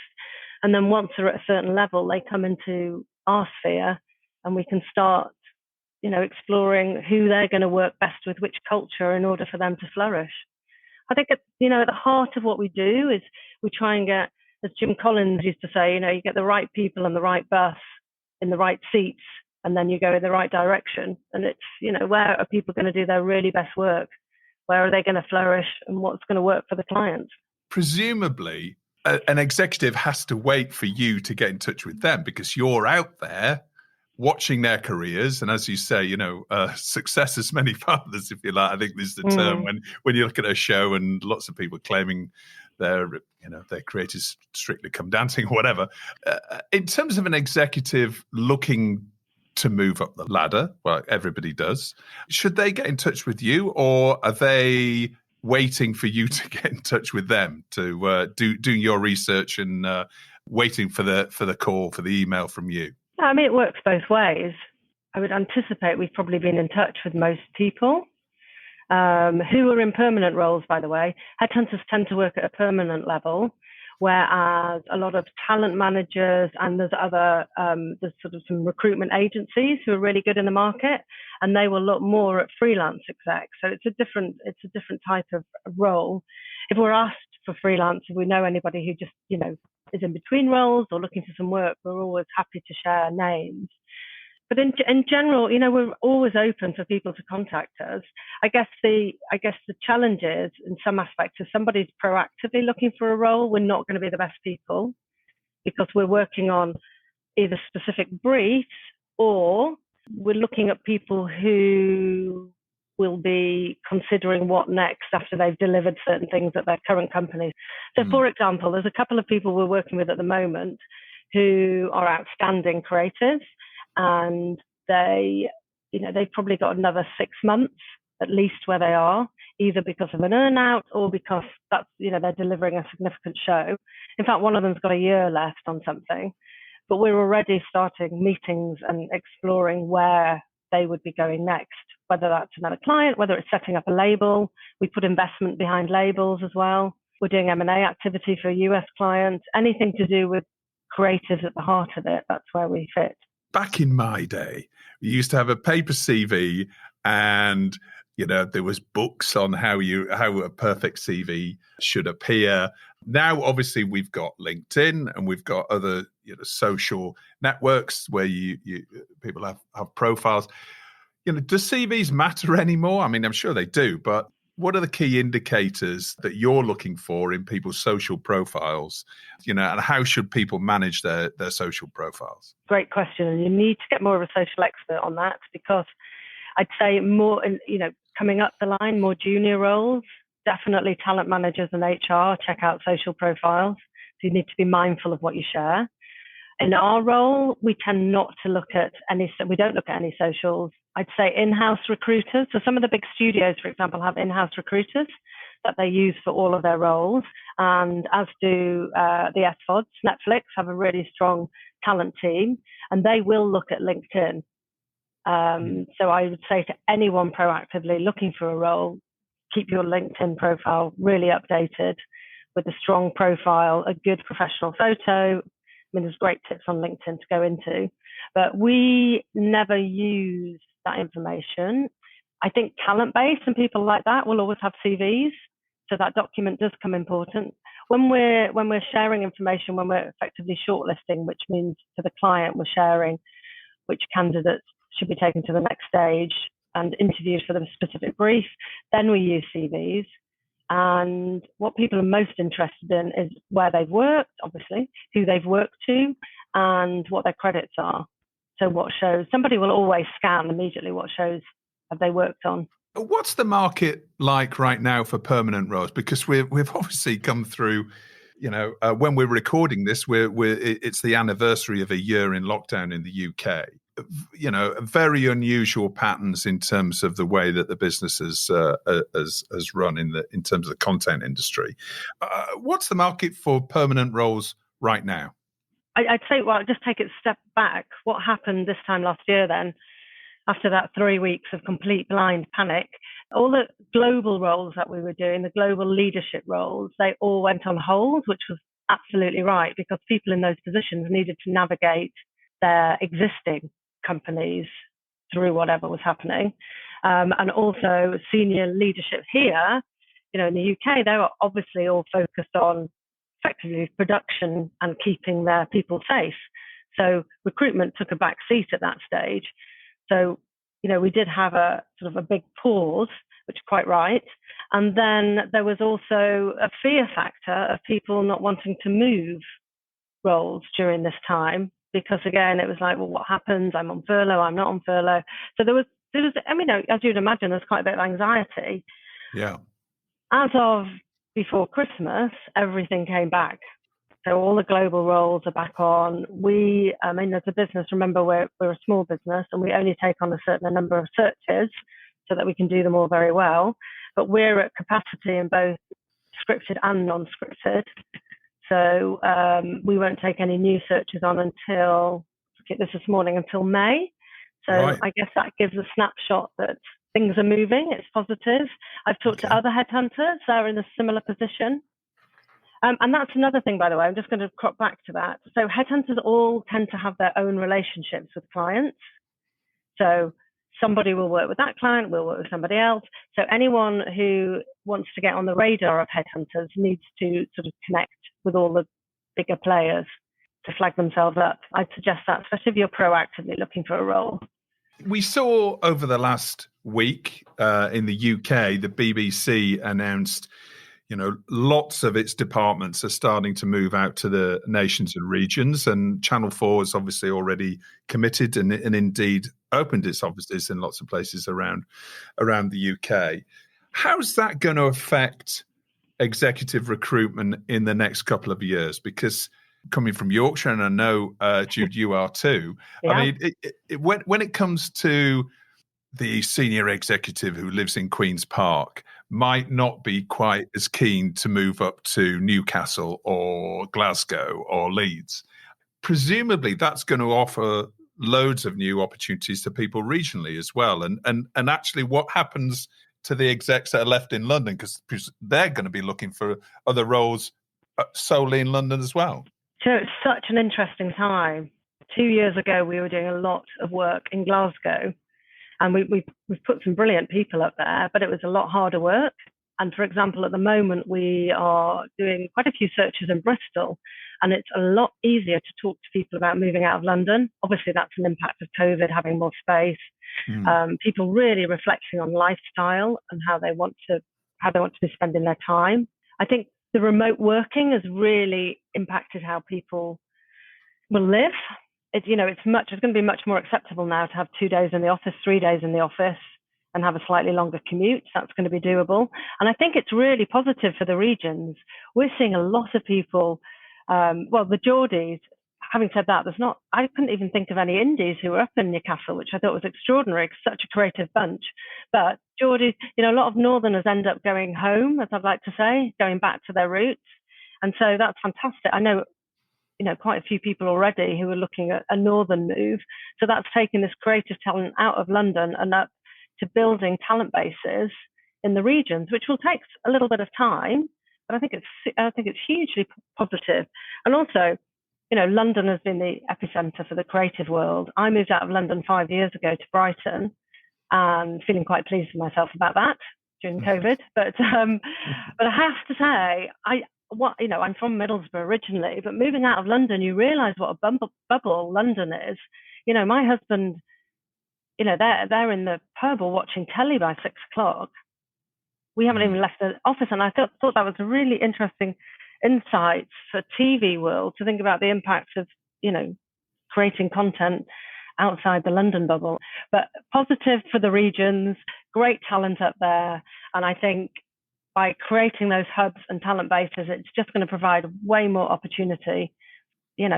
[SPEAKER 5] And then once they're at a certain level, they come into our sphere, and we can start, exploring who they're going to work best with, which culture, in order for them to flourish. I think at the heart of what we do is we try and get, as Jim Collins used to say, you get the right people on the right bus in the right seats and then you go in the right direction. And it's, where are people going to do their really best work? Where are they going to flourish, and what's going to work for the clients?
[SPEAKER 1] Presumably, an executive has to wait for you to get in touch with them because you're out there watching their careers. And as you say, success as many fathers, if you like. I think this is the term when you look at a show and lots of people claiming their creators Strictly Come Dancing or whatever. In terms of an executive looking to move up the ladder, well, everybody does. Should they get in touch with you, or are they waiting for you to get in touch with them to do your research and waiting for the call, for the email from you?
[SPEAKER 5] I mean, it works both ways. I would anticipate we've probably been in touch with most people who are in permanent roles, by the way. Headhunters tend to work at a permanent level, whereas a lot of talent managers and there's sort of some recruitment agencies who are really good in the market, and they will look more at freelance execs. So it's a different type of role. If we're asked for freelance, if we know anybody who just, is in between roles or looking for some work, we're always happy to share names. But in general, we're always open for people to contact us. I guess the challenge is, in some aspects, if somebody's proactively looking for a role, we're not going to be the best people because we're working on either specific briefs or we're looking at people who will be considering what next after they've delivered certain things at their current companies. So, for example, there's a couple of people we're working with at the moment who are outstanding creatives, and they've probably got another 6 months at least where they are, either because of an earn-out or because that's, they're delivering a significant show. In fact, one of them's got a year left on something, but we're already starting meetings and exploring where they would be going next, whether that's another client, whether it's setting up a label. We put investment behind labels as well. We're doing M&A activity for US clients, anything to do with creatives at the heart of it. That's where we fit.
[SPEAKER 1] Back in my day, we used to have a paper CV, and there was books on how a perfect CV should appear. Now, obviously, we've got LinkedIn and we've got other social networks where people have profiles. Does CVs matter anymore? I mean, I'm sure they do, but what are the key indicators that you're looking for in people's social profiles, and how should people manage their social profiles?
[SPEAKER 5] Great question. And you need to get more of a social expert on that, because I'd say more, coming up the line, more junior roles, definitely talent managers and HR check out social profiles. So you need to be mindful of what you share. In our role, we tend not to look at we don't look at any socials. I'd say in-house recruiters. So some of the big studios, for example, have in-house recruiters that they use for all of their roles. And as do the SVODs, Netflix have a really strong talent team, and they will look at LinkedIn. So I would say to anyone proactively looking for a role, keep your LinkedIn profile really updated with a strong profile, a good professional photo. I mean, there's great tips on LinkedIn to go into, but we never use that information. I think talent-based and people like that will always have CVs, so that document does come important. When we're sharing information, when we're effectively shortlisting, which means to the client we're sharing which candidates should be taken to the next stage and interviewed for the specific brief, then we use CVs. And what people are most interested in is where they've worked, obviously, who they've worked to, and what their credits are. So what shows, somebody will always scan immediately what shows have they worked on.
[SPEAKER 1] What's the market like right now for permanent roles? Because we've obviously come through, when we're recording this, it's the anniversary of a year in lockdown in the UK. Very unusual patterns in terms of the way that the business has run in terms of the content industry. What's the market for permanent roles right now?
[SPEAKER 5] I'd say, just take it a step back. What happened this time last year then, after that 3 weeks of complete blind panic, all the global roles that we were doing, the global leadership roles, they all went on hold, which was absolutely right, because people in those positions needed to navigate their existing companies through whatever was happening. And also senior leadership here, in the UK, they were obviously all focused on effectively production and keeping their people safe. So recruitment took a back seat at that stage. So, we did have a sort of a big pause, which is quite right. And then there was also a fear factor of people not wanting to move roles during this time, because again, it was like, well, what happens? I'm on furlough, I'm not on furlough. So there was, as you'd imagine, there's quite a bit of anxiety.
[SPEAKER 1] Yeah. As
[SPEAKER 5] of before Christmas, everything came back. So all the global roles are back on. As a business, remember, we're a small business and we only take on a certain number of searches so that we can do them all very well. But we're at capacity in both scripted and non-scripted. So we won't take any new searches on until May. So right. I guess that gives a snapshot that things are moving. It's positive. I've talked to other headhunters. They're in a similar position. And that's another thing, by the way, I'm just going to crop back to that. So headhunters all tend to have their own relationships with clients. So somebody will work with that client, will work with somebody else. So anyone who wants to get on the radar of headhunters needs to sort of connect with all the bigger players to flag themselves up. I'd suggest that, especially if you're proactively looking for a role.
[SPEAKER 1] We saw over the last week in the UK, the BBC announced lots of its departments are starting to move out to the nations and regions, and Channel 4 is obviously already committed and indeed opened its offices in lots of places around the UK. How's that going to affect executive recruitment in the next couple of years? Because coming from Yorkshire, and I know, Jude, you are too, yeah. I mean, when it comes to the senior executive who lives in Queen's Park might not be quite as keen to move up to Newcastle or Glasgow or Leeds. Presumably that's going to offer loads of new opportunities to people regionally as well. And actually what happens to the execs that are left in London, because they're going to be looking for other roles solely in London as well.
[SPEAKER 5] So it's such an interesting time. 2 years ago, we were doing a lot of work in Glasgow. And we've put some brilliant people up there, but it was a lot harder work. And for example, at the moment, we are doing quite a few searches in Bristol, and it's a lot easier to talk to people about moving out of London. Obviously, that's an impact of COVID, having more space. People really reflecting on lifestyle and how they want to be spending their time. I think the remote working has really impacted how people will live. It's going to be much more acceptable now to have 2 days in the office, 3 days in the office, and have a slightly longer commute. That's going to be doable. And I think it's really positive for the regions. We're seeing a lot of people, the Geordies. Having said that, I couldn't even think of any Indies who were up in Newcastle, which I thought was extraordinary, such a creative bunch. But Geordies, a lot of Northerners end up going home, as I'd like to say, going back to their roots. And so that's fantastic. I know, quite a few people already who are looking at a northern move. So that's taking this creative talent out of London and up to building talent bases in the regions, which will take a little bit of time, but I think it's hugely positive. And also, London has been the epicenter for the creative world. I moved out of London 5 years ago to Brighton, and feeling quite pleased with myself about that during COVID. But I have to say, I'm from Middlesbrough originally, but moving out of London, you realise what a bubble London is. My husband, they're in the pub or watching telly by 6 o'clock. We haven't even left the office, and I thought that was a really interesting insight for TV world to think about the impacts of, creating content outside the London bubble. But positive for the regions, great talent up there, and I think by creating those hubs and talent bases, it's just going to provide way more opportunity,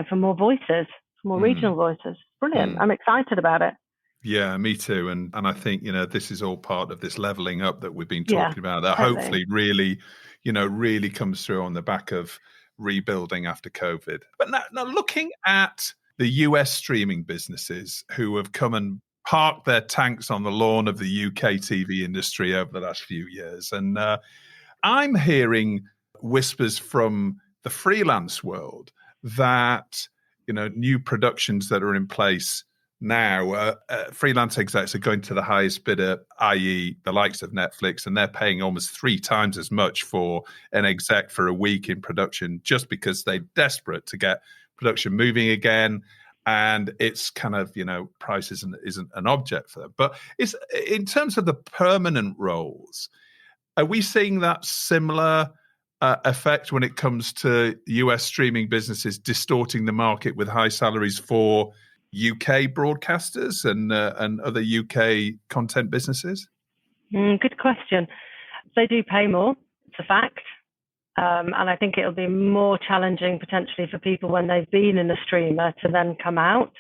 [SPEAKER 5] for more voices, for more regional voices. Brilliant. I'm excited about it.
[SPEAKER 1] Yeah, me too. And I think, this is all part of this levelling up that we've been talking about that totally. Hopefully really comes through on the back of rebuilding after COVID. But now looking at the US streaming businesses who have come and parked their tanks on the lawn of the UK TV industry over the last few years. And I'm hearing whispers from the freelance world that, new productions that are in place now, freelance execs are going to the highest bidder, i.e. the likes of Netflix, and they're paying almost 3 times as much for an exec for a week in production just because they're desperate to get production moving again. and it's kind of, price isn't an object for them. But it's in terms of the permanent roles, are we seeing that similar effect when it comes to US streaming businesses distorting the market with high salaries for UK broadcasters and other UK content businesses?
[SPEAKER 5] Good question. They do pay more, it's a fact. And I think it'll be more challenging potentially for people when they've been in a streamer to then come out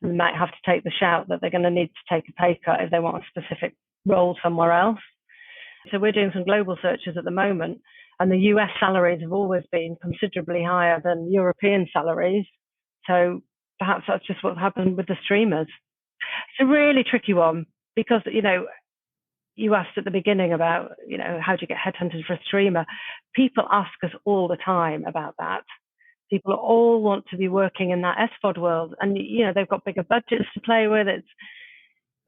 [SPEAKER 5] and might have to take the shout that they're going to need to take a pay cut if they want a specific role somewhere else. So we're doing some global searches at the moment, and the US salaries have always been considerably higher than European salaries. So perhaps that's just what happened with the streamers. It's a really tricky one because, you asked at the beginning about, how do you get headhunted for a streamer? People ask us all the time about that. People all want to be working in that SVOD world, and they've got bigger budgets to play with.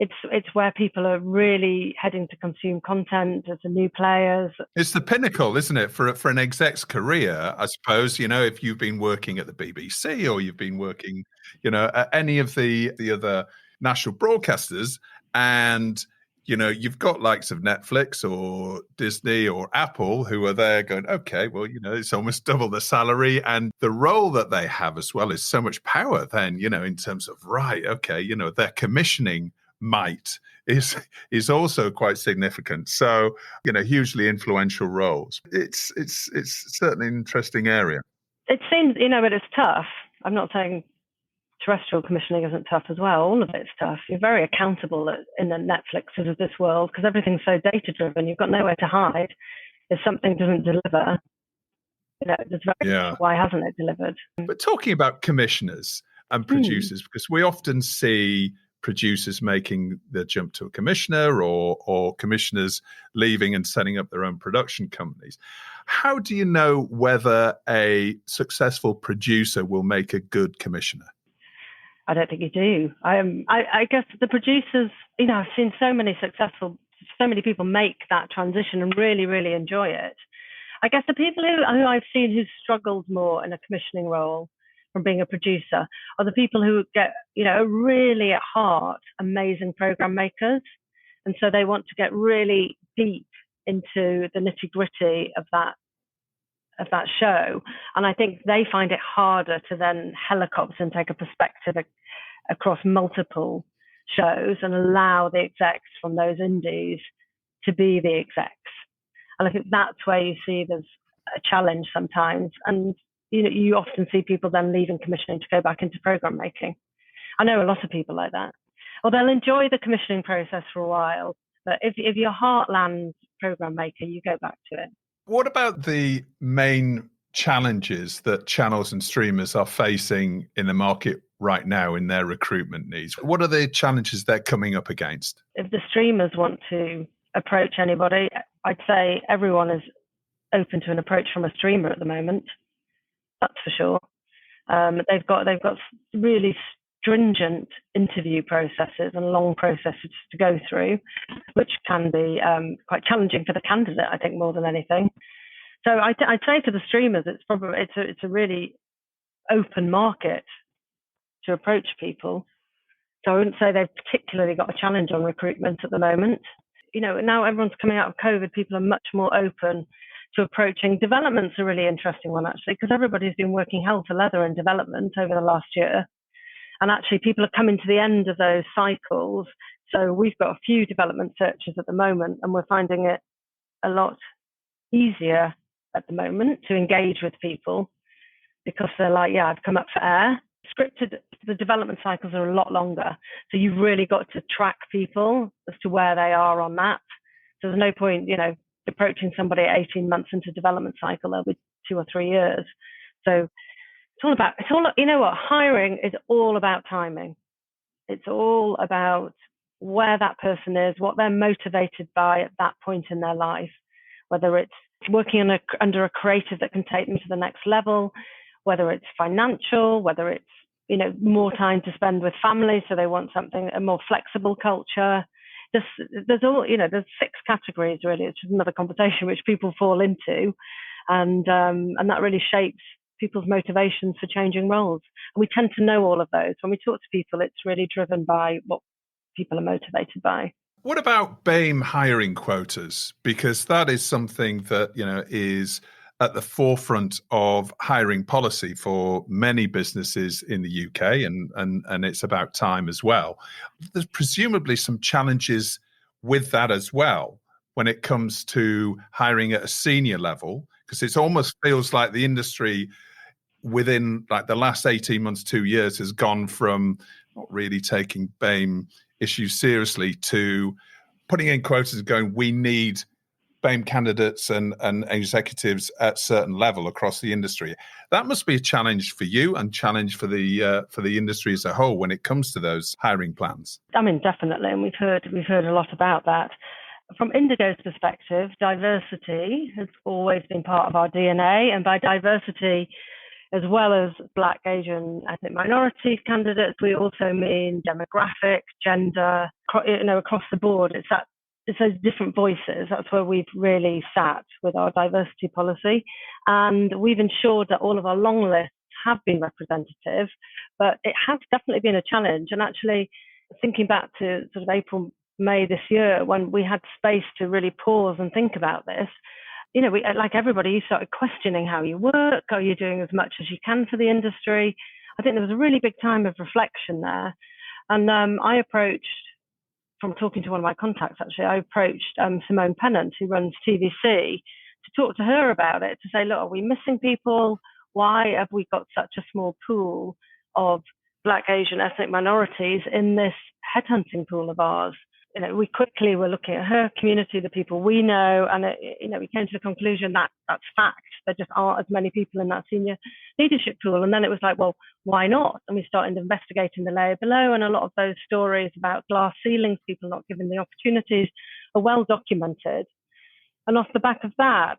[SPEAKER 5] It's where people are really heading to consume content as the new players.
[SPEAKER 1] It's the pinnacle, isn't it, for an exec's career? I suppose, if you've been working at the BBC or you've been working, at any of the other national broadcasters, and you've got likes of Netflix or Disney or Apple who are there going, okay, well, it's almost double the salary. And the role that they have as well is so much power then, in terms of, right, okay, their commissioning might is also quite significant. So, hugely influential roles. It's certainly an interesting area.
[SPEAKER 5] It seems, but it's tough. I'm not saying terrestrial commissioning isn't tough as well. All of it's tough. You're very accountable in the Netflixes of this world because everything's so data driven. You've got nowhere to hide. If something doesn't deliver, why hasn't it delivered?
[SPEAKER 1] But talking about commissioners and producers, because we often see producers making the jump to a commissioner or commissioners leaving and setting up their own production companies. How do you know whether a successful producer will make a good commissioner?
[SPEAKER 5] I don't think you do. I guess the producers, I've seen so many people make that transition and really, really enjoy it. I guess the people who I've seen who struggled more in a commissioning role from being a producer are the people who get, really at heart amazing program makers. And so they want to get really deep into the nitty gritty of that show. And I think they find it harder to then helicopter and take a perspective across multiple shows and allow the execs from those indies to be the execs. And I think that's where you see there's a challenge sometimes. And, you often see people then leaving commissioning to go back into program making. I know a lot of people like that. Or they'll enjoy the commissioning process for a while, but if your heart lands program maker, you go back to it.
[SPEAKER 1] What about the main challenges that channels and streamers are facing in the market right now in their recruitment needs? What are the challenges they're coming up against? If
[SPEAKER 5] the streamers want to approach anybody, I'd say everyone is open to an approach from a streamer at the moment. That's for sure. They've got really stringent interview processes and long processes to go through, which can be quite challenging for the candidate, I think, more than anything. So I'd say for the streamers, it's a really open market to approach people. So I wouldn't say they've particularly got a challenge on recruitment at the moment. Now everyone's coming out of COVID, people are much more open to approaching. Development's a really interesting one, actually, because everybody's been working hell for leather in development over the last year. And actually, people are coming to the end of those cycles. So we've got a few development searches at the moment, and we're finding it a lot easier at the moment to engage with people because they're like, yeah, I've come up for air. Scripted, the development cycles are a lot longer. So you've really got to track people as to where they are on that. So there's no point, approaching somebody at 18 months into development cycle, they'll be 2 or 3 years. So hiring is all about timing. It's all about where that person is, what they're motivated by at that point in their life, whether it's working under a creative that can take them to the next level, whether it's financial, whether it's, more time to spend with family. So they want a more flexible culture. There's 6 categories really. It's just another conversation which people fall into. And that really shapes people's motivations for changing roles. And we tend to know all of those. When we talk to people, it's really driven by what people are motivated by.
[SPEAKER 1] What about BAME hiring quotas? Because that is something that, is at the forefront of hiring policy for many businesses in the UK, and it's about time as well. There's presumably some challenges with that as well when it comes to hiring at a senior level, because it almost feels like the industry within like the last 18 months, 2 years has gone from not really taking BAME issues seriously to putting in quotas and going, we need BAME candidates and executives at certain level across the industry. That must be a challenge for you and challenge for the industry as a whole when it comes to those hiring plans.
[SPEAKER 5] I mean, definitely, and we've heard a lot about that. From Indigo's perspective, diversity has always been part of our DNA, and by diversity, as well as Black, Asian, ethnic minority candidates, we also mean demographic, gender, across the board. It's those different voices. That's where we've really sat with our diversity policy. And we've ensured that all of our long lists have been representative, but it has definitely been a challenge. And actually, thinking back to sort of April, May this year, when we had space to really pause and think about this, we, like everybody, you started questioning how you work. Are you doing as much as you can for the industry? I think there was a really big time of reflection there. And I approached, from talking to one of my contacts, actually, I approached Simone Pennant, who runs TVC, to talk to her about it, to say, look, are we missing people? Why have we got such a small pool of Black, Asian, ethnic minorities in this headhunting pool of ours? We quickly were looking at her community, the people we know, and we came to the conclusion that that's fact. There just aren't as many people in that senior leadership pool. And then it was like, well, why not? And we started investigating the layer below, and a lot of those stories about glass ceilings, people not given the opportunities, are well documented. And off the back of that,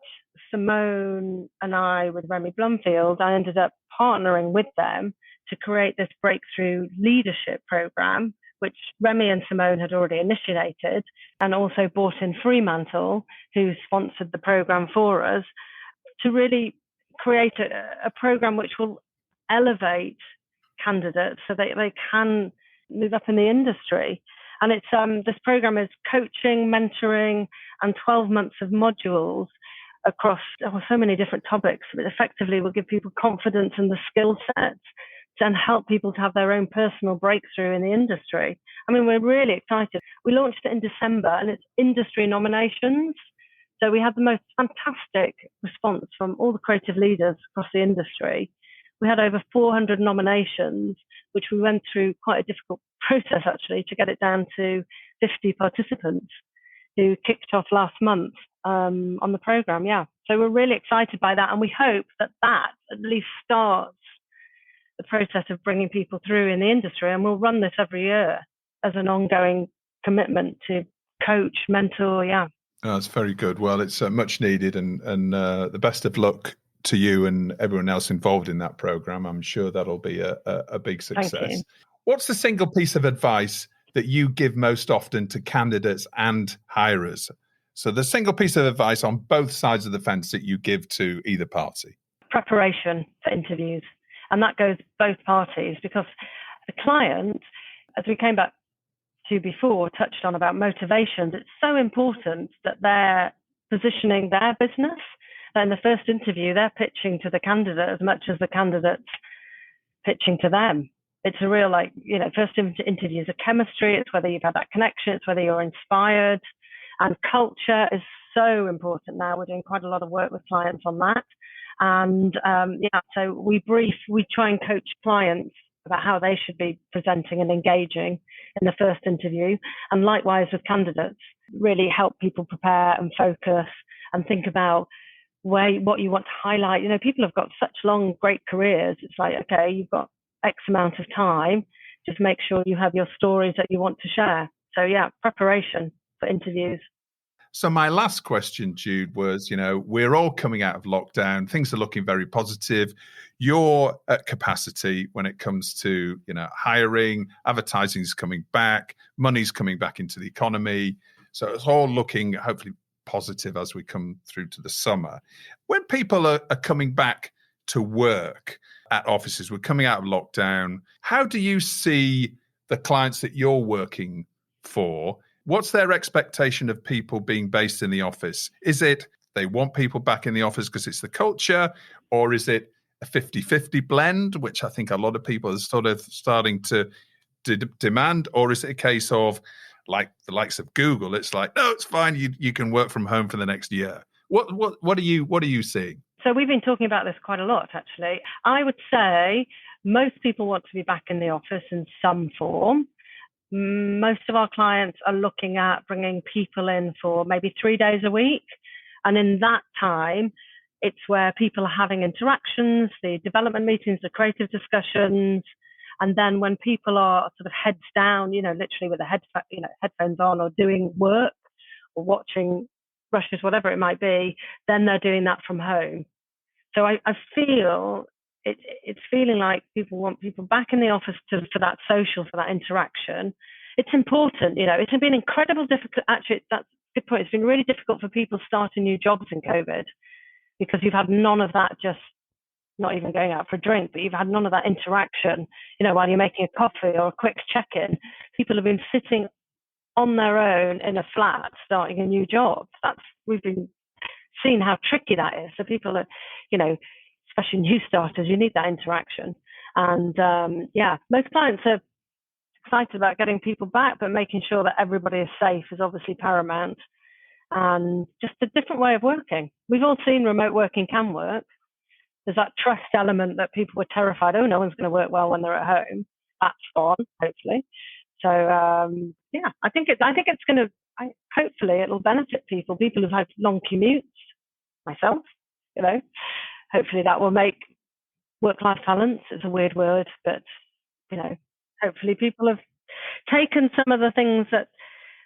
[SPEAKER 5] Simone and I, with Remy Blumfield, I ended up partnering with them to create this breakthrough leadership program, which Remy and Simone had already initiated, and also brought in Fremantle, who sponsored the program for us, to really create a program which will elevate candidates so that they can move up in the industry. And it's this program is coaching, mentoring, and 12 months of modules across so many different topics. But effectively, will give people confidence in the skill sets and help people to have their own personal breakthrough in the industry. I mean, we're really excited. We launched it in December, and it's industry nominations. So we had the most fantastic response from all the creative leaders across the industry. We had over 400 nominations, which we went through quite a difficult process, actually, to get it down to 50 participants who kicked off last month on the program. Yeah. So we're really excited by that. And we hope that at least starts the process of bringing people through in the industry. And we'll run this every year as an ongoing commitment to coach, mentor. Yeah.
[SPEAKER 1] Oh, that's very good. Well, it's much needed, and the best of luck to you and everyone else involved in that program. I'm sure that'll be a big success.
[SPEAKER 5] Thank you.
[SPEAKER 1] What's the single piece of advice that you give most often to candidates and hirers? So the single piece of advice on both sides of the fence that you give to either party.
[SPEAKER 5] Preparation for interviews. And that goes both parties, because the client, as we came back to before, touched on about motivations. It's so important that they're positioning their business. That in the first interview, they're pitching to the candidate as much as the candidate's pitching to them. It's a real, first interview is a chemistry. It's whether you've had that connection. It's whether you're inspired. And culture is so important now. We're doing quite a lot of work with clients on that. And so we try and coach clients about how they should be presenting and engaging in the first interview. And likewise with candidates, really help people prepare and focus and think about what you want to highlight. People have got such long, great careers. It's like, okay, you've got X amount of time. Just make sure you have your stories that you want to share. So yeah, preparation for interviews.
[SPEAKER 1] So my last question, Jude, was, we're all coming out of lockdown. Things are looking very positive. You're at capacity when it comes to, hiring, advertising is coming back, money's coming back into the economy. So it's all looking hopefully positive as we come through to the summer. When people are coming back to work at offices. We're coming out of lockdown. How do you see the clients that you're working for? What's their expectation of people being based in the office? Is it they want people back in the office because it's the culture, or is it a 50-50 blend, which I think a lot of people are sort of starting to demand, or is it a case of like the likes of Google? It's like, no, it's fine. You can work from home for the next year. What are you seeing?
[SPEAKER 5] So we've been talking about this quite a lot, actually. I would say most people want to be back in the office in some form. Most of our clients are looking at bringing people in for maybe 3 days a week. And in that time, it's where people are having interactions, the development meetings, the creative discussions. And then when people are sort of heads down, literally with the headphones on, or doing work or watching brushes, whatever it might be, then they're doing that from home. So I feel it's feeling like people want people back in the office for that social, for that interaction. It's important, it's been incredibly difficult. Actually, that's a good point. It's been really difficult for people starting new jobs in COVID, because you've had none of that, just not even going out for a drink, but you've had none of that interaction, while you're making a coffee or a quick check-in. People have been sitting on their own in a flat starting a new job. We've been seeing how tricky that is. So people are, especially new starters, you need that interaction. And most clients are excited about getting people back, but making sure that everybody is safe is obviously paramount. And just a different way of working. We've all seen remote working can work. There's that trust element that people were terrified, no one's going to work well when they're at home. That's gone, hopefully. So I think it's going to. Hopefully, it'll benefit people who've had long commutes. Myself, hopefully that will make work-life balance. It's a weird word, but hopefully people have taken some of the things that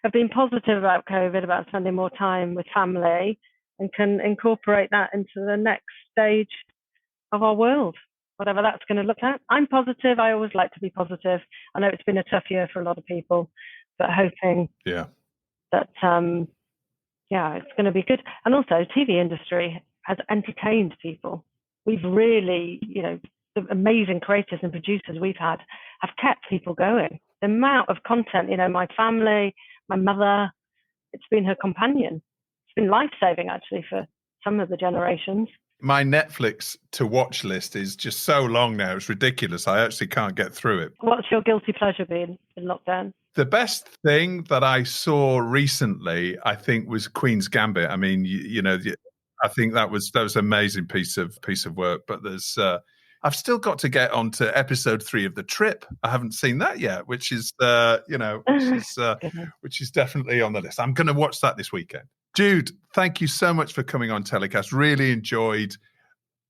[SPEAKER 5] have been positive about COVID, about spending more time with family, and can incorporate that into the next stage of our world, whatever that's going to look like. I'm positive. I always like to be positive. I know it's been a tough year for a lot of people, but hoping that it's going to be good. And also, TV industry has entertained people. We've really, the amazing creators and producers we've had have kept people going. The amount of content, my family, my mother, it's been her companion. It's been life-saving, actually, for some of the generations.
[SPEAKER 1] My Netflix to watch list is just so long now. It's ridiculous. I actually can't get through it.
[SPEAKER 5] What's your guilty pleasure been in lockdown?
[SPEAKER 1] The best thing that I saw recently, I think, was Queen's Gambit. I mean, I think that was an amazing piece of work. But there's, I've still got to get on to episode 3 of The Trip. I haven't seen that yet, which is which is definitely on the list. I'm going to watch that this weekend. Jude, thank you so much for coming on TellyCast. Really enjoyed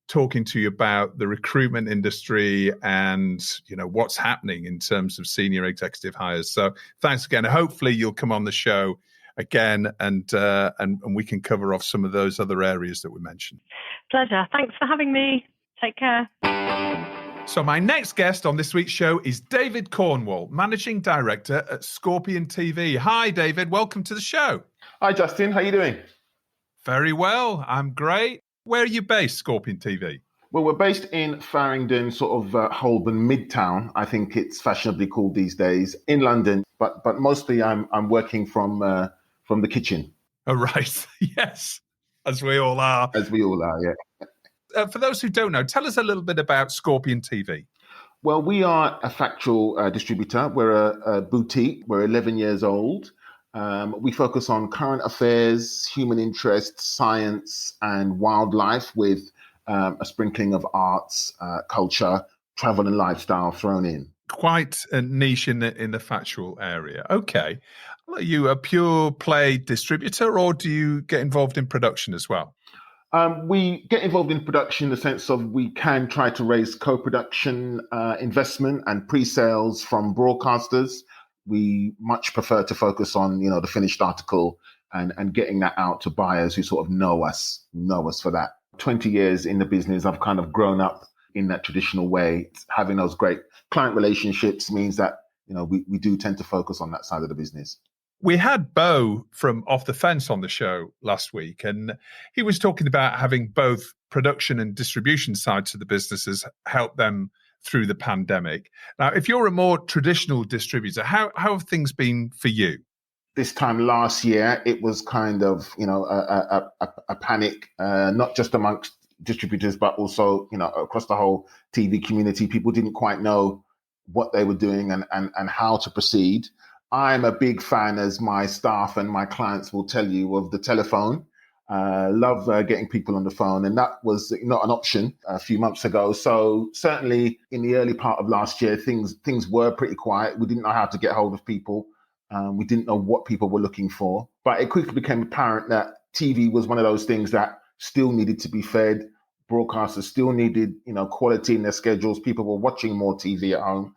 [SPEAKER 1] talking to you about the recruitment industry and, what's happening in terms of senior executive hires. So thanks again. Hopefully you'll come on the show again and we can cover off some of those other areas that we mentioned.
[SPEAKER 5] Pleasure. Thanks for having me. Take care.
[SPEAKER 1] So my next guest on this week's show is David Cornwall, Managing Director at Scorpion TV. Hi, David. Welcome to the show.
[SPEAKER 6] Hi, Justin. How are you doing?
[SPEAKER 1] Very well. I'm great. Where are you based, Scorpion TV?
[SPEAKER 6] Well, we're based in Farringdon, sort of Holborn, Midtown. I think it's fashionably called these days, in London. But mostly I'm working from the kitchen.
[SPEAKER 1] Oh, right. Yes, as we all are.
[SPEAKER 6] As we all are, yeah.
[SPEAKER 1] For those who don't know, tell us a little bit about Scorpion TV.
[SPEAKER 6] Well, we are a factual distributor. We're a boutique. We're 11 years old. We focus on current affairs, human interest, science, and wildlife with a sprinkling of arts, culture, travel and lifestyle thrown in.
[SPEAKER 1] Quite a niche in the factual area. Okay. Are you a pure play distributor, or do you get involved in production as well?
[SPEAKER 6] We get involved in production in the sense of we can try to raise co-production investment and pre-sales from broadcasters. We much prefer to focus on, the finished article and getting that out to buyers who sort of know us for that. 20 years in the business, I've kind of grown up in that traditional way. Having those great client relationships means that, we do tend to focus on that side of the business.
[SPEAKER 1] We had Bo from Off the Fence on the show last week, and he was talking about having both production and distribution side to the business has helped them through the pandemic. Now, if you're a more traditional distributor, how have things been for you?
[SPEAKER 6] This time last year, it was kind of, a panic, not just amongst distributors, but also, across the whole TV community. People didn't quite know what they were doing and how to proceed. I'm a big fan, as my staff and my clients will tell you, of the telephone. Love getting people on the phone, and that was not an option a few months ago. So certainly in the early part of last year, things were pretty quiet. We didn't know how to get hold of people. We didn't know what people were looking for, but it quickly became apparent that TV was one of those things that still needed to be fed. Broadcasters still needed, quality in their schedules. People were watching more TV at home.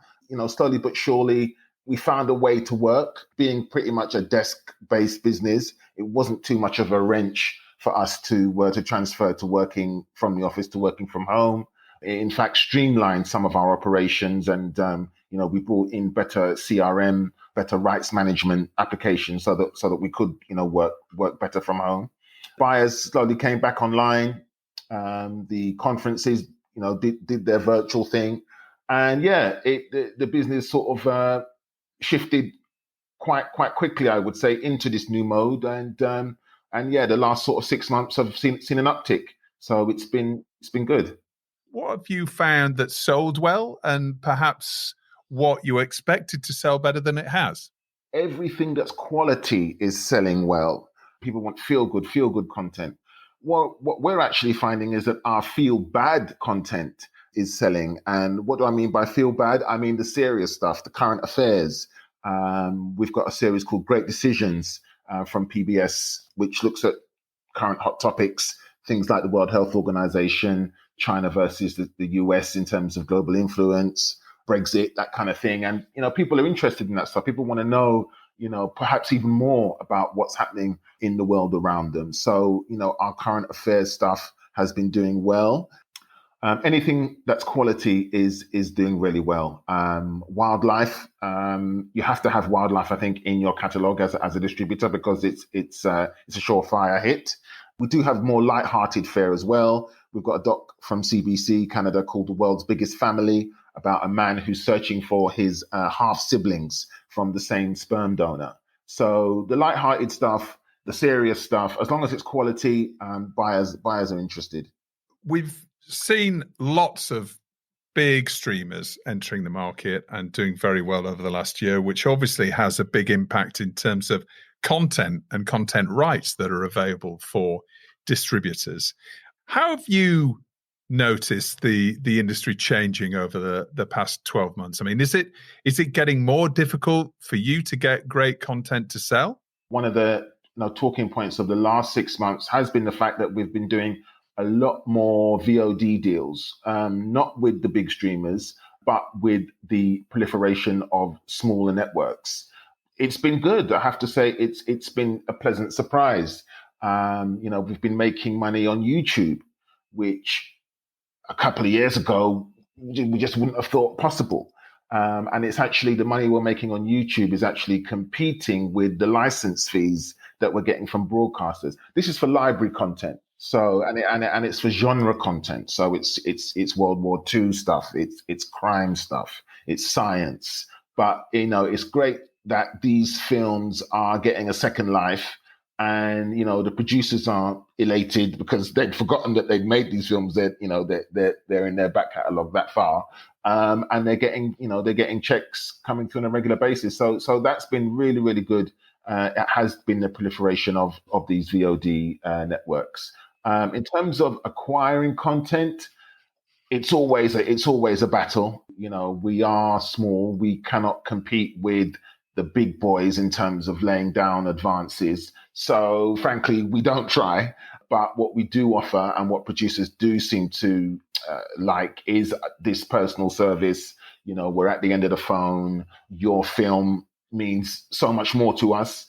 [SPEAKER 6] Slowly but surely, we found a way to work. Being pretty much a desk-based business, it wasn't too much of a wrench for us to transfer to working from the office to working from home. In fact, streamlined some of our operations, and we brought in better CRM, better rights management applications, so that we could work better from home. Buyers slowly came back online. The conferences did their virtual thing, and the business sort of shifted quite quickly, I would say, into this new mode. And the last sort of 6 months have seen an uptick. So it's been good.
[SPEAKER 1] What have you found that sold well, and perhaps what you expected to sell better than it has?
[SPEAKER 6] Everything that's quality is selling well. People want feel good content. What we're actually finding is that our feel bad content is selling. And what do I mean by feel bad? I mean the serious stuff, the current affairs. We've got a series called Great Decisions from PBS, which looks at current hot topics, things like the World Health Organization, China versus the US in terms of global influence, Brexit, that kind of thing. And, people are interested in that stuff. People want to know, perhaps even more about what's happening in the world around them. So, our current affairs stuff has been doing well. Anything that's quality is doing really well. Wildlife, you have to have wildlife, I think, in your catalogue as a distributor, because it's a surefire hit. We do have more light-hearted fare as well. We've got a doc from CBC Canada called The World's Biggest Family, about a man who's searching for his half siblings from the same sperm donor. So the light-hearted stuff, the serious stuff, as long as it's quality, buyers are interested.
[SPEAKER 1] We've seen lots of big streamers entering the market and doing very well over the last year, which obviously has a big impact in terms of content and content rights that are available for distributors. How have you noticed the industry changing over the past 12 months? I mean, is it getting more difficult for you to get great content to sell?
[SPEAKER 6] One of the talking points of the last 6 months has been the fact that we've been doing a lot more VOD deals, not with the big streamers, but with the proliferation of smaller networks. It's been good. I have to say, it's been a pleasant surprise. We've been making money on YouTube, which a couple of years ago we just wouldn't have thought possible. And it's actually, the money we're making on YouTube is actually competing with the license fees that we're getting from broadcasters. This is for library content. So, and it's for genre content. So it's World War II stuff. It's crime stuff. It's science. But, it's great that these films are getting a second life, and, the producers aren't elated because they'd forgotten that they'd made these films. They're in their back catalogue that far. And they're getting checks coming through on a regular basis. So that's been really, really good. It has been the proliferation of these VOD networks. In terms of acquiring content, it's always a battle. We are small. We cannot compete with the big boys in terms of laying down advances. So frankly, we don't try. But what we do offer, and what producers do seem to like, is this personal service. We're at the end of the phone. Your film means so much more to us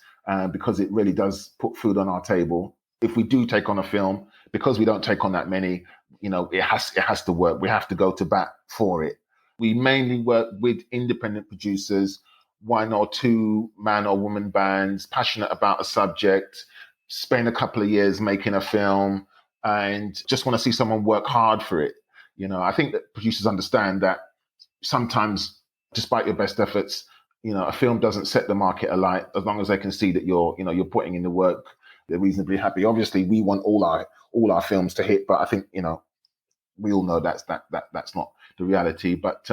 [SPEAKER 6] because it really does put food on our table. If we do take on a film, because we don't take on that many, it has to work. We have to go to bat for it. We mainly work with independent producers, 1 or 2 man or woman bands, passionate about a subject, spend a couple of years making a film, and just want to see someone work hard for it. I think that producers understand that sometimes, despite your best efforts, a film doesn't set the market alight. As long as they can see that you're putting in the work, they're reasonably happy. Obviously, we want all our films to hit, but I think we all know that's not the reality. But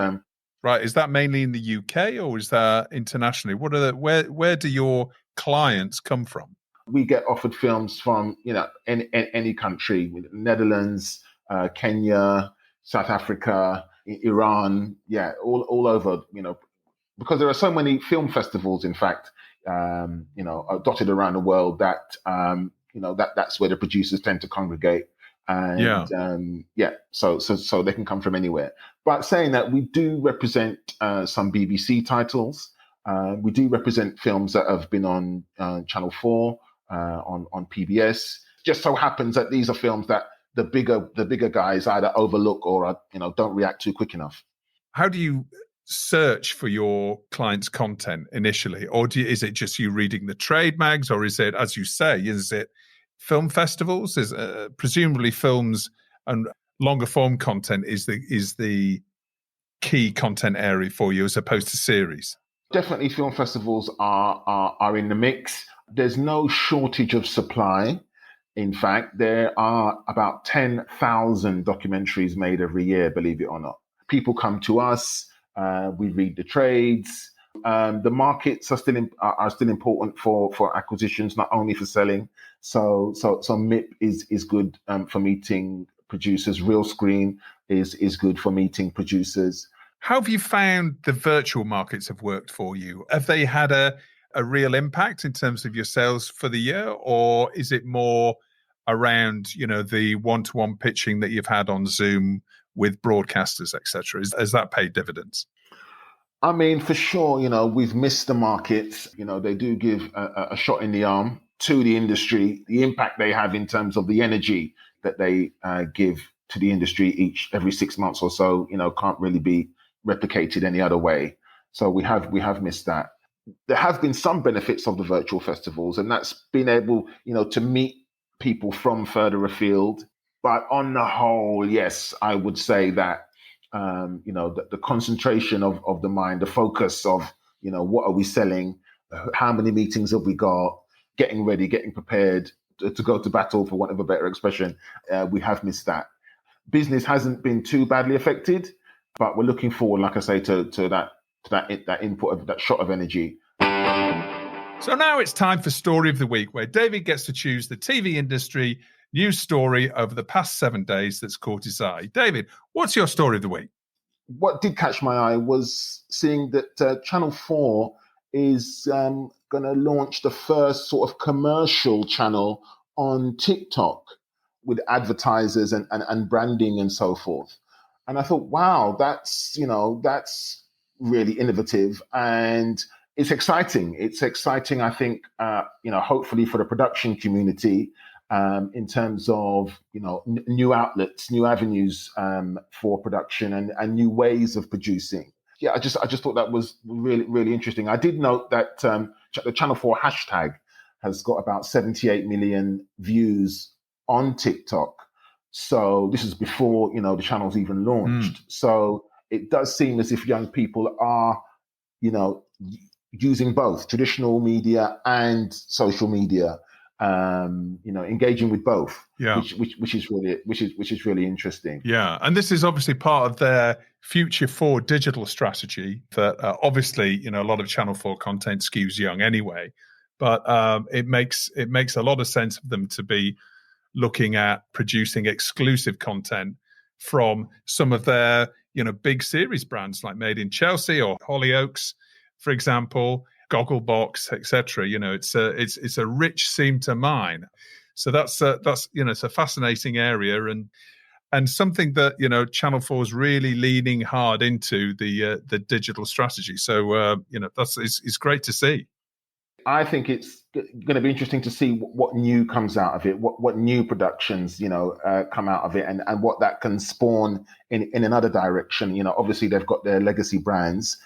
[SPEAKER 1] right, is that mainly in the UK or is that internationally? Where do your clients come from?
[SPEAKER 6] We get offered films from any country, Netherlands, Kenya, South Africa, Iran, all over, because there are so many film festivals, in fact, are dotted around the world that, that's where the producers tend to congregate. And so they can come from anywhere. But saying that, we do represent some BBC titles. We do represent films that have been on Channel 4, on PBS. Just so happens that these are films that the bigger guys either overlook or don't react to quick enough.
[SPEAKER 1] How do you search for your clients' content initially, or is it just you reading the trade mags, or is it, as you say, is it film festivals? Is presumably films and longer form content is the key content area for you as opposed to series?
[SPEAKER 6] Definitely, film festivals are in the mix. There's no shortage of supply. In fact, there are about 10,000 documentaries made every year, believe it or not. People come to us, we read the trades. The markets are still important for acquisitions, not only for selling. So MIP is good for meeting producers. Real Screen is good for meeting producers.
[SPEAKER 1] How have you found the virtual markets have worked for you? Have they had a real impact in terms of your sales for the year, or is it more around the one-to-one pitching that you've had on Zoom with broadcasters, etc.? Has that paid dividends?
[SPEAKER 6] I mean, for sure, we've missed the markets. They do give a shot in the arm to the industry. The impact they have in terms of the energy that they give to the industry every 6 months or so, can't really be replicated any other way. So we have missed that. There have been some benefits of the virtual festivals, and that's been able, to meet people from further afield. But on the whole, yes, I would say that, the concentration of the mind, the focus of, what are we selling? How many meetings have we got? Getting ready, getting prepared to go to battle, for want of a better expression. We have missed that. Business hasn't been too badly affected, but we're looking forward, like I say, to that input of that shot of energy.
[SPEAKER 1] So now it's time for Story of the Week, where David gets to choose the TV industry news story over the past 7 days that's caught his eye. David, what's your story of the week?
[SPEAKER 6] What did catch my eye was seeing that Channel 4 is going to launch the first sort of commercial channel on TikTok with advertisers and branding and so forth. And I thought, wow, that's really innovative and it's exciting. It's exciting, I think, hopefully for the production community, in terms of, new outlets, new avenues for production and new ways of producing. Yeah, I just thought that was really, really interesting. I did note that the Channel 4 hashtag has got about 78 million views on TikTok. So this is before, the channel's even launched. So it does seem as if young people are, using both traditional media and social media, engaging with both, which is really interesting.
[SPEAKER 1] Yeah, and this is obviously part of their Future 4 digital strategy. That obviously, a lot of Channel 4 content skews young anyway, but it makes a lot of sense for them to be looking at producing exclusive content from some of their, big series brands like Made in Chelsea or Hollyoaks, for example, Gogglebox, etc. It's a rich seam to mine. So that's it's a fascinating area and something that Channel 4 is really leaning hard into the digital strategy. So it's great to see.
[SPEAKER 6] I think it's going to be interesting to see what new comes out of it, what new productions, come out of it and what that can spawn in another direction. Obviously they've got their legacy brands,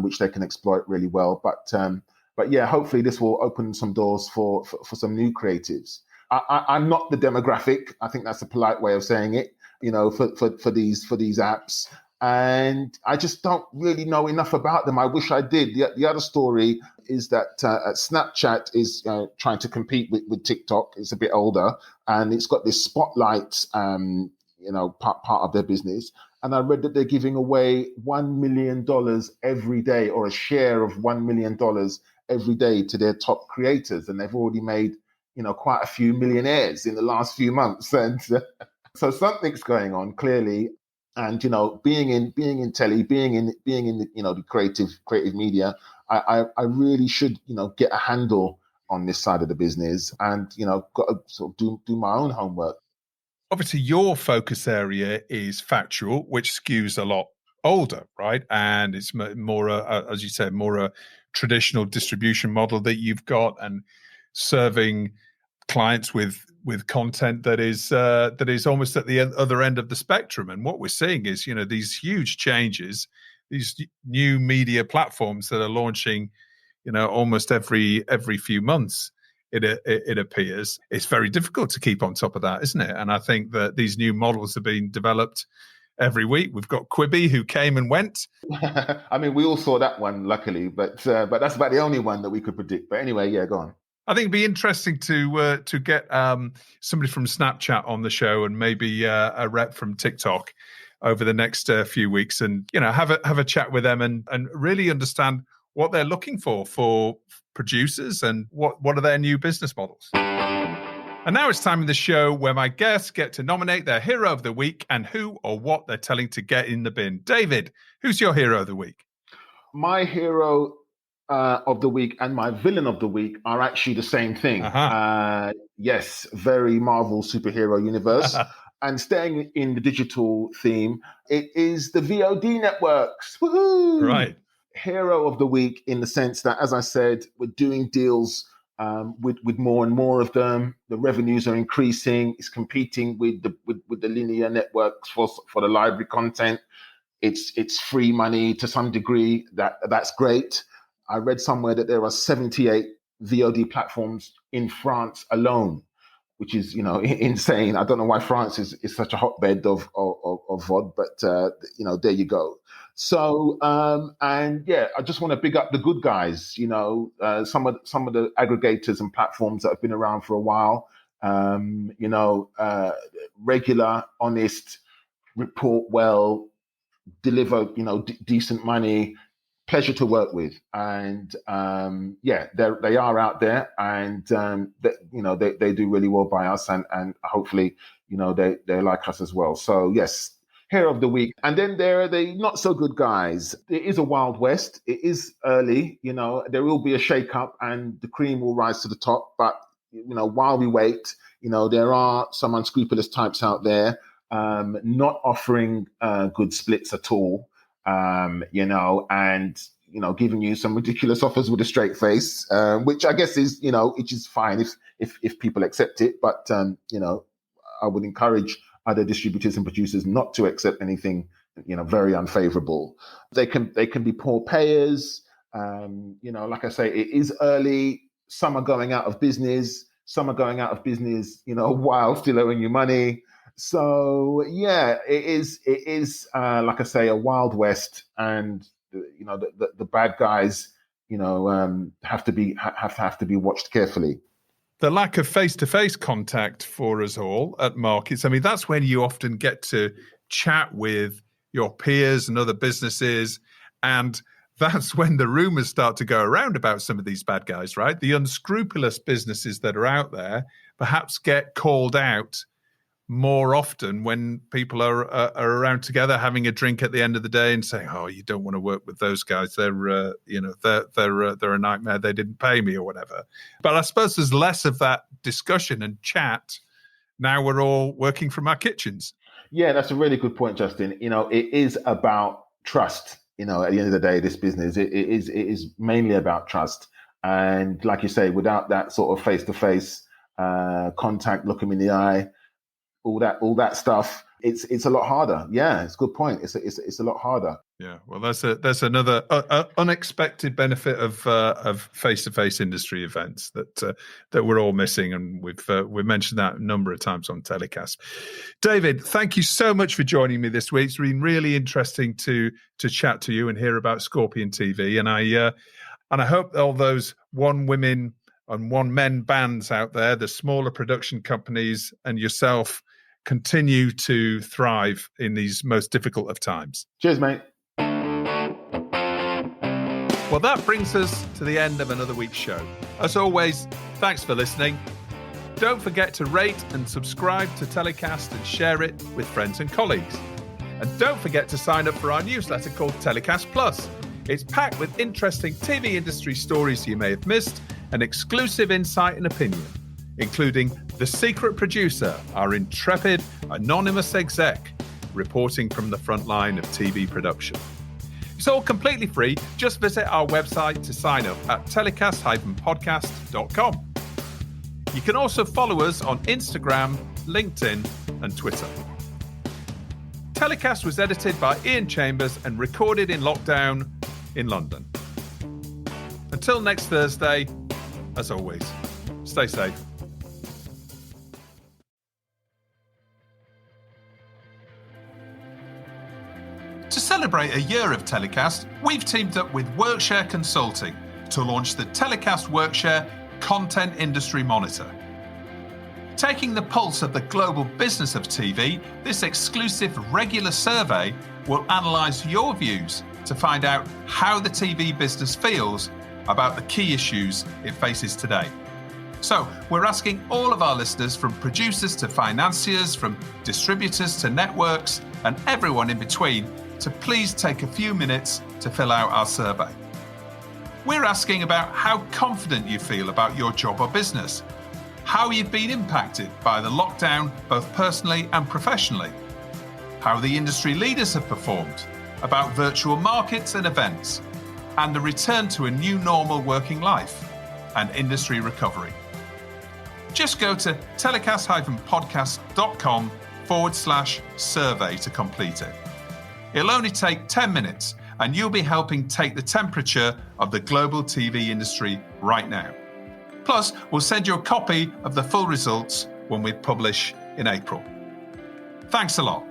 [SPEAKER 6] which they can exploit really well. But yeah, hopefully this will open some doors for some new creatives. I'm not the demographic. I think that's a polite way of saying it, for these apps. And I just don't really know enough about them. I wish I did. The other story is that Snapchat is trying to compete with TikTok. It's a bit older, and it's got this spotlight, part of their business. And I read that they're giving away $1 million every day, or a share of $1 million every day to their top creators. And they've already made, quite a few millionaires in the last few months. And so something's going on, clearly. And, being in telly, being in the creative media, I really should, get a handle on this side of the business and, got to sort of do my own homework.
[SPEAKER 1] Obviously, your focus area is factual, which skews a lot older, right? And it's more, as you said, more a traditional distribution model that you've got, and serving clients with content that is almost at the other end of the spectrum. And what we're seeing is, these huge changes, these new media platforms that are launching, almost every few months. It appears it's very difficult to keep on top of that, isn't it? And I think that these new models are being developed every week. We've got Quibi, who came and went.
[SPEAKER 6] I mean, we all saw that one, luckily, but that's about the only one that we could predict. But anyway, yeah, go on.
[SPEAKER 1] I think it'd be interesting to get somebody from Snapchat on the show, and maybe a rep from TikTok over the next few weeks, and have a chat with them and really understand what they're looking for producers and what are their new business models. And now it's time in the show where my guests get to nominate their hero of the week and who or what they're telling to get in the bin. David, who's your hero of the week?
[SPEAKER 6] My hero of the week and my villain of the week are actually the same thing. Yes, very Marvel superhero universe. And staying in the digital theme, it is the VOD networks. Woohoo!
[SPEAKER 1] Right.
[SPEAKER 6] Hero of the week in the sense that, as I said, we're doing deals with more and more of them. The revenues are increasing. It's competing with the linear networks for the library content. It's free money to some degree. That's great. I read somewhere that there are 78 VOD platforms in France alone, which is, insane. I don't know why France is such a hotbed of VOD, but, there you go. So, and yeah, I just want to big up the good guys, some of the aggregators and platforms that have been around for a while, regular, honest, report well, deliver, decent money, pleasure to work with. And they are out there, and they do really well by us, and hopefully they like us as well. So yes, hero of the week. And then there are the not so good guys. It is a wild west. It is early. There will be a shake-up and the cream will rise to the top. But while we wait, there are some unscrupulous types out there not offering good splits at all. And giving you some ridiculous offers with a straight face, which I guess is, which is fine if people accept it. But, I would encourage other distributors and producers not to accept anything, very unfavorable. They can be poor payers. Like I say, it is early. Some are going out of business. Some are going out of business, while still owing you money. So yeah, it is like I say, a wild west, and the bad guys, have to be watched carefully.
[SPEAKER 1] The lack of face-to-face contact for us all at markets. I mean, that's when you often get to chat with your peers and other businesses, and that's when the rumors start to go around about some of these bad guys, right? The unscrupulous businesses that are out there perhaps get called out more often when people are around together having a drink at the end of the day and saying, "Oh, you don't want to work with those guys. They're a nightmare. They didn't pay me," or whatever. But I suppose there's less of that discussion and chat now. We're all working from our kitchens.
[SPEAKER 6] Yeah, that's a really good point, Justin. It is about trust. At the end of the day, this business it is mainly about trust. And like you say, without that sort of face-to-face contact, look them in the eye, all that stuff, it's a lot harder. Yeah, it's a good point. It's a lot harder.
[SPEAKER 1] Yeah, well, there's another unexpected benefit of face-to-face industry events that we're all missing, and we've mentioned that a number of times on TellyCast. David, thank you so much for joining me this week. It's been really interesting to chat to you and hear about Scorpion TV, and I hope all those one women and one men bands out there, the smaller production companies, and yourself continue to thrive in these most difficult of times.
[SPEAKER 6] Cheers, mate.
[SPEAKER 1] Well, that brings us to the end of another week's show. As always, thanks for listening. Don't forget to rate and subscribe to TellyCast and share it with friends and colleagues. And don't forget to sign up for our newsletter called TellyCast Plus. It's packed with interesting TV industry stories you may have missed and exclusive insight and opinion, including the secret producer, our intrepid, anonymous exec, reporting from the front line of TV production. It's all completely free. Just visit our website to sign up at telecast-podcast.com. You can also follow us on Instagram, LinkedIn, and Twitter. TellyCast was edited by Ian Chambers and recorded in lockdown in London. Until next Thursday, as always, stay safe. To celebrate a year of TellyCast, we've teamed up with Workshare Consulting to launch the TellyCast Workshare Content Industry Monitor. Taking the pulse of the global business of TV, this exclusive regular survey will analyse your views to find out how the TV business feels about the key issues it faces today. So, we're asking all of our listeners, from producers to financiers, from distributors to networks, and everyone in between, to please take a few minutes to fill out our survey. We're asking about how confident you feel about your job or business, how you've been impacted by the lockdown both personally and professionally, how the industry leaders have performed, about virtual markets and events, and the return to a new normal working life and industry recovery. Just go to telecast-podcast.com/survey to complete it. It'll only take 10 minutes and you'll be helping take the temperature of the global TV industry right now. Plus, we'll send you a copy of the full results when we publish in April. Thanks a lot.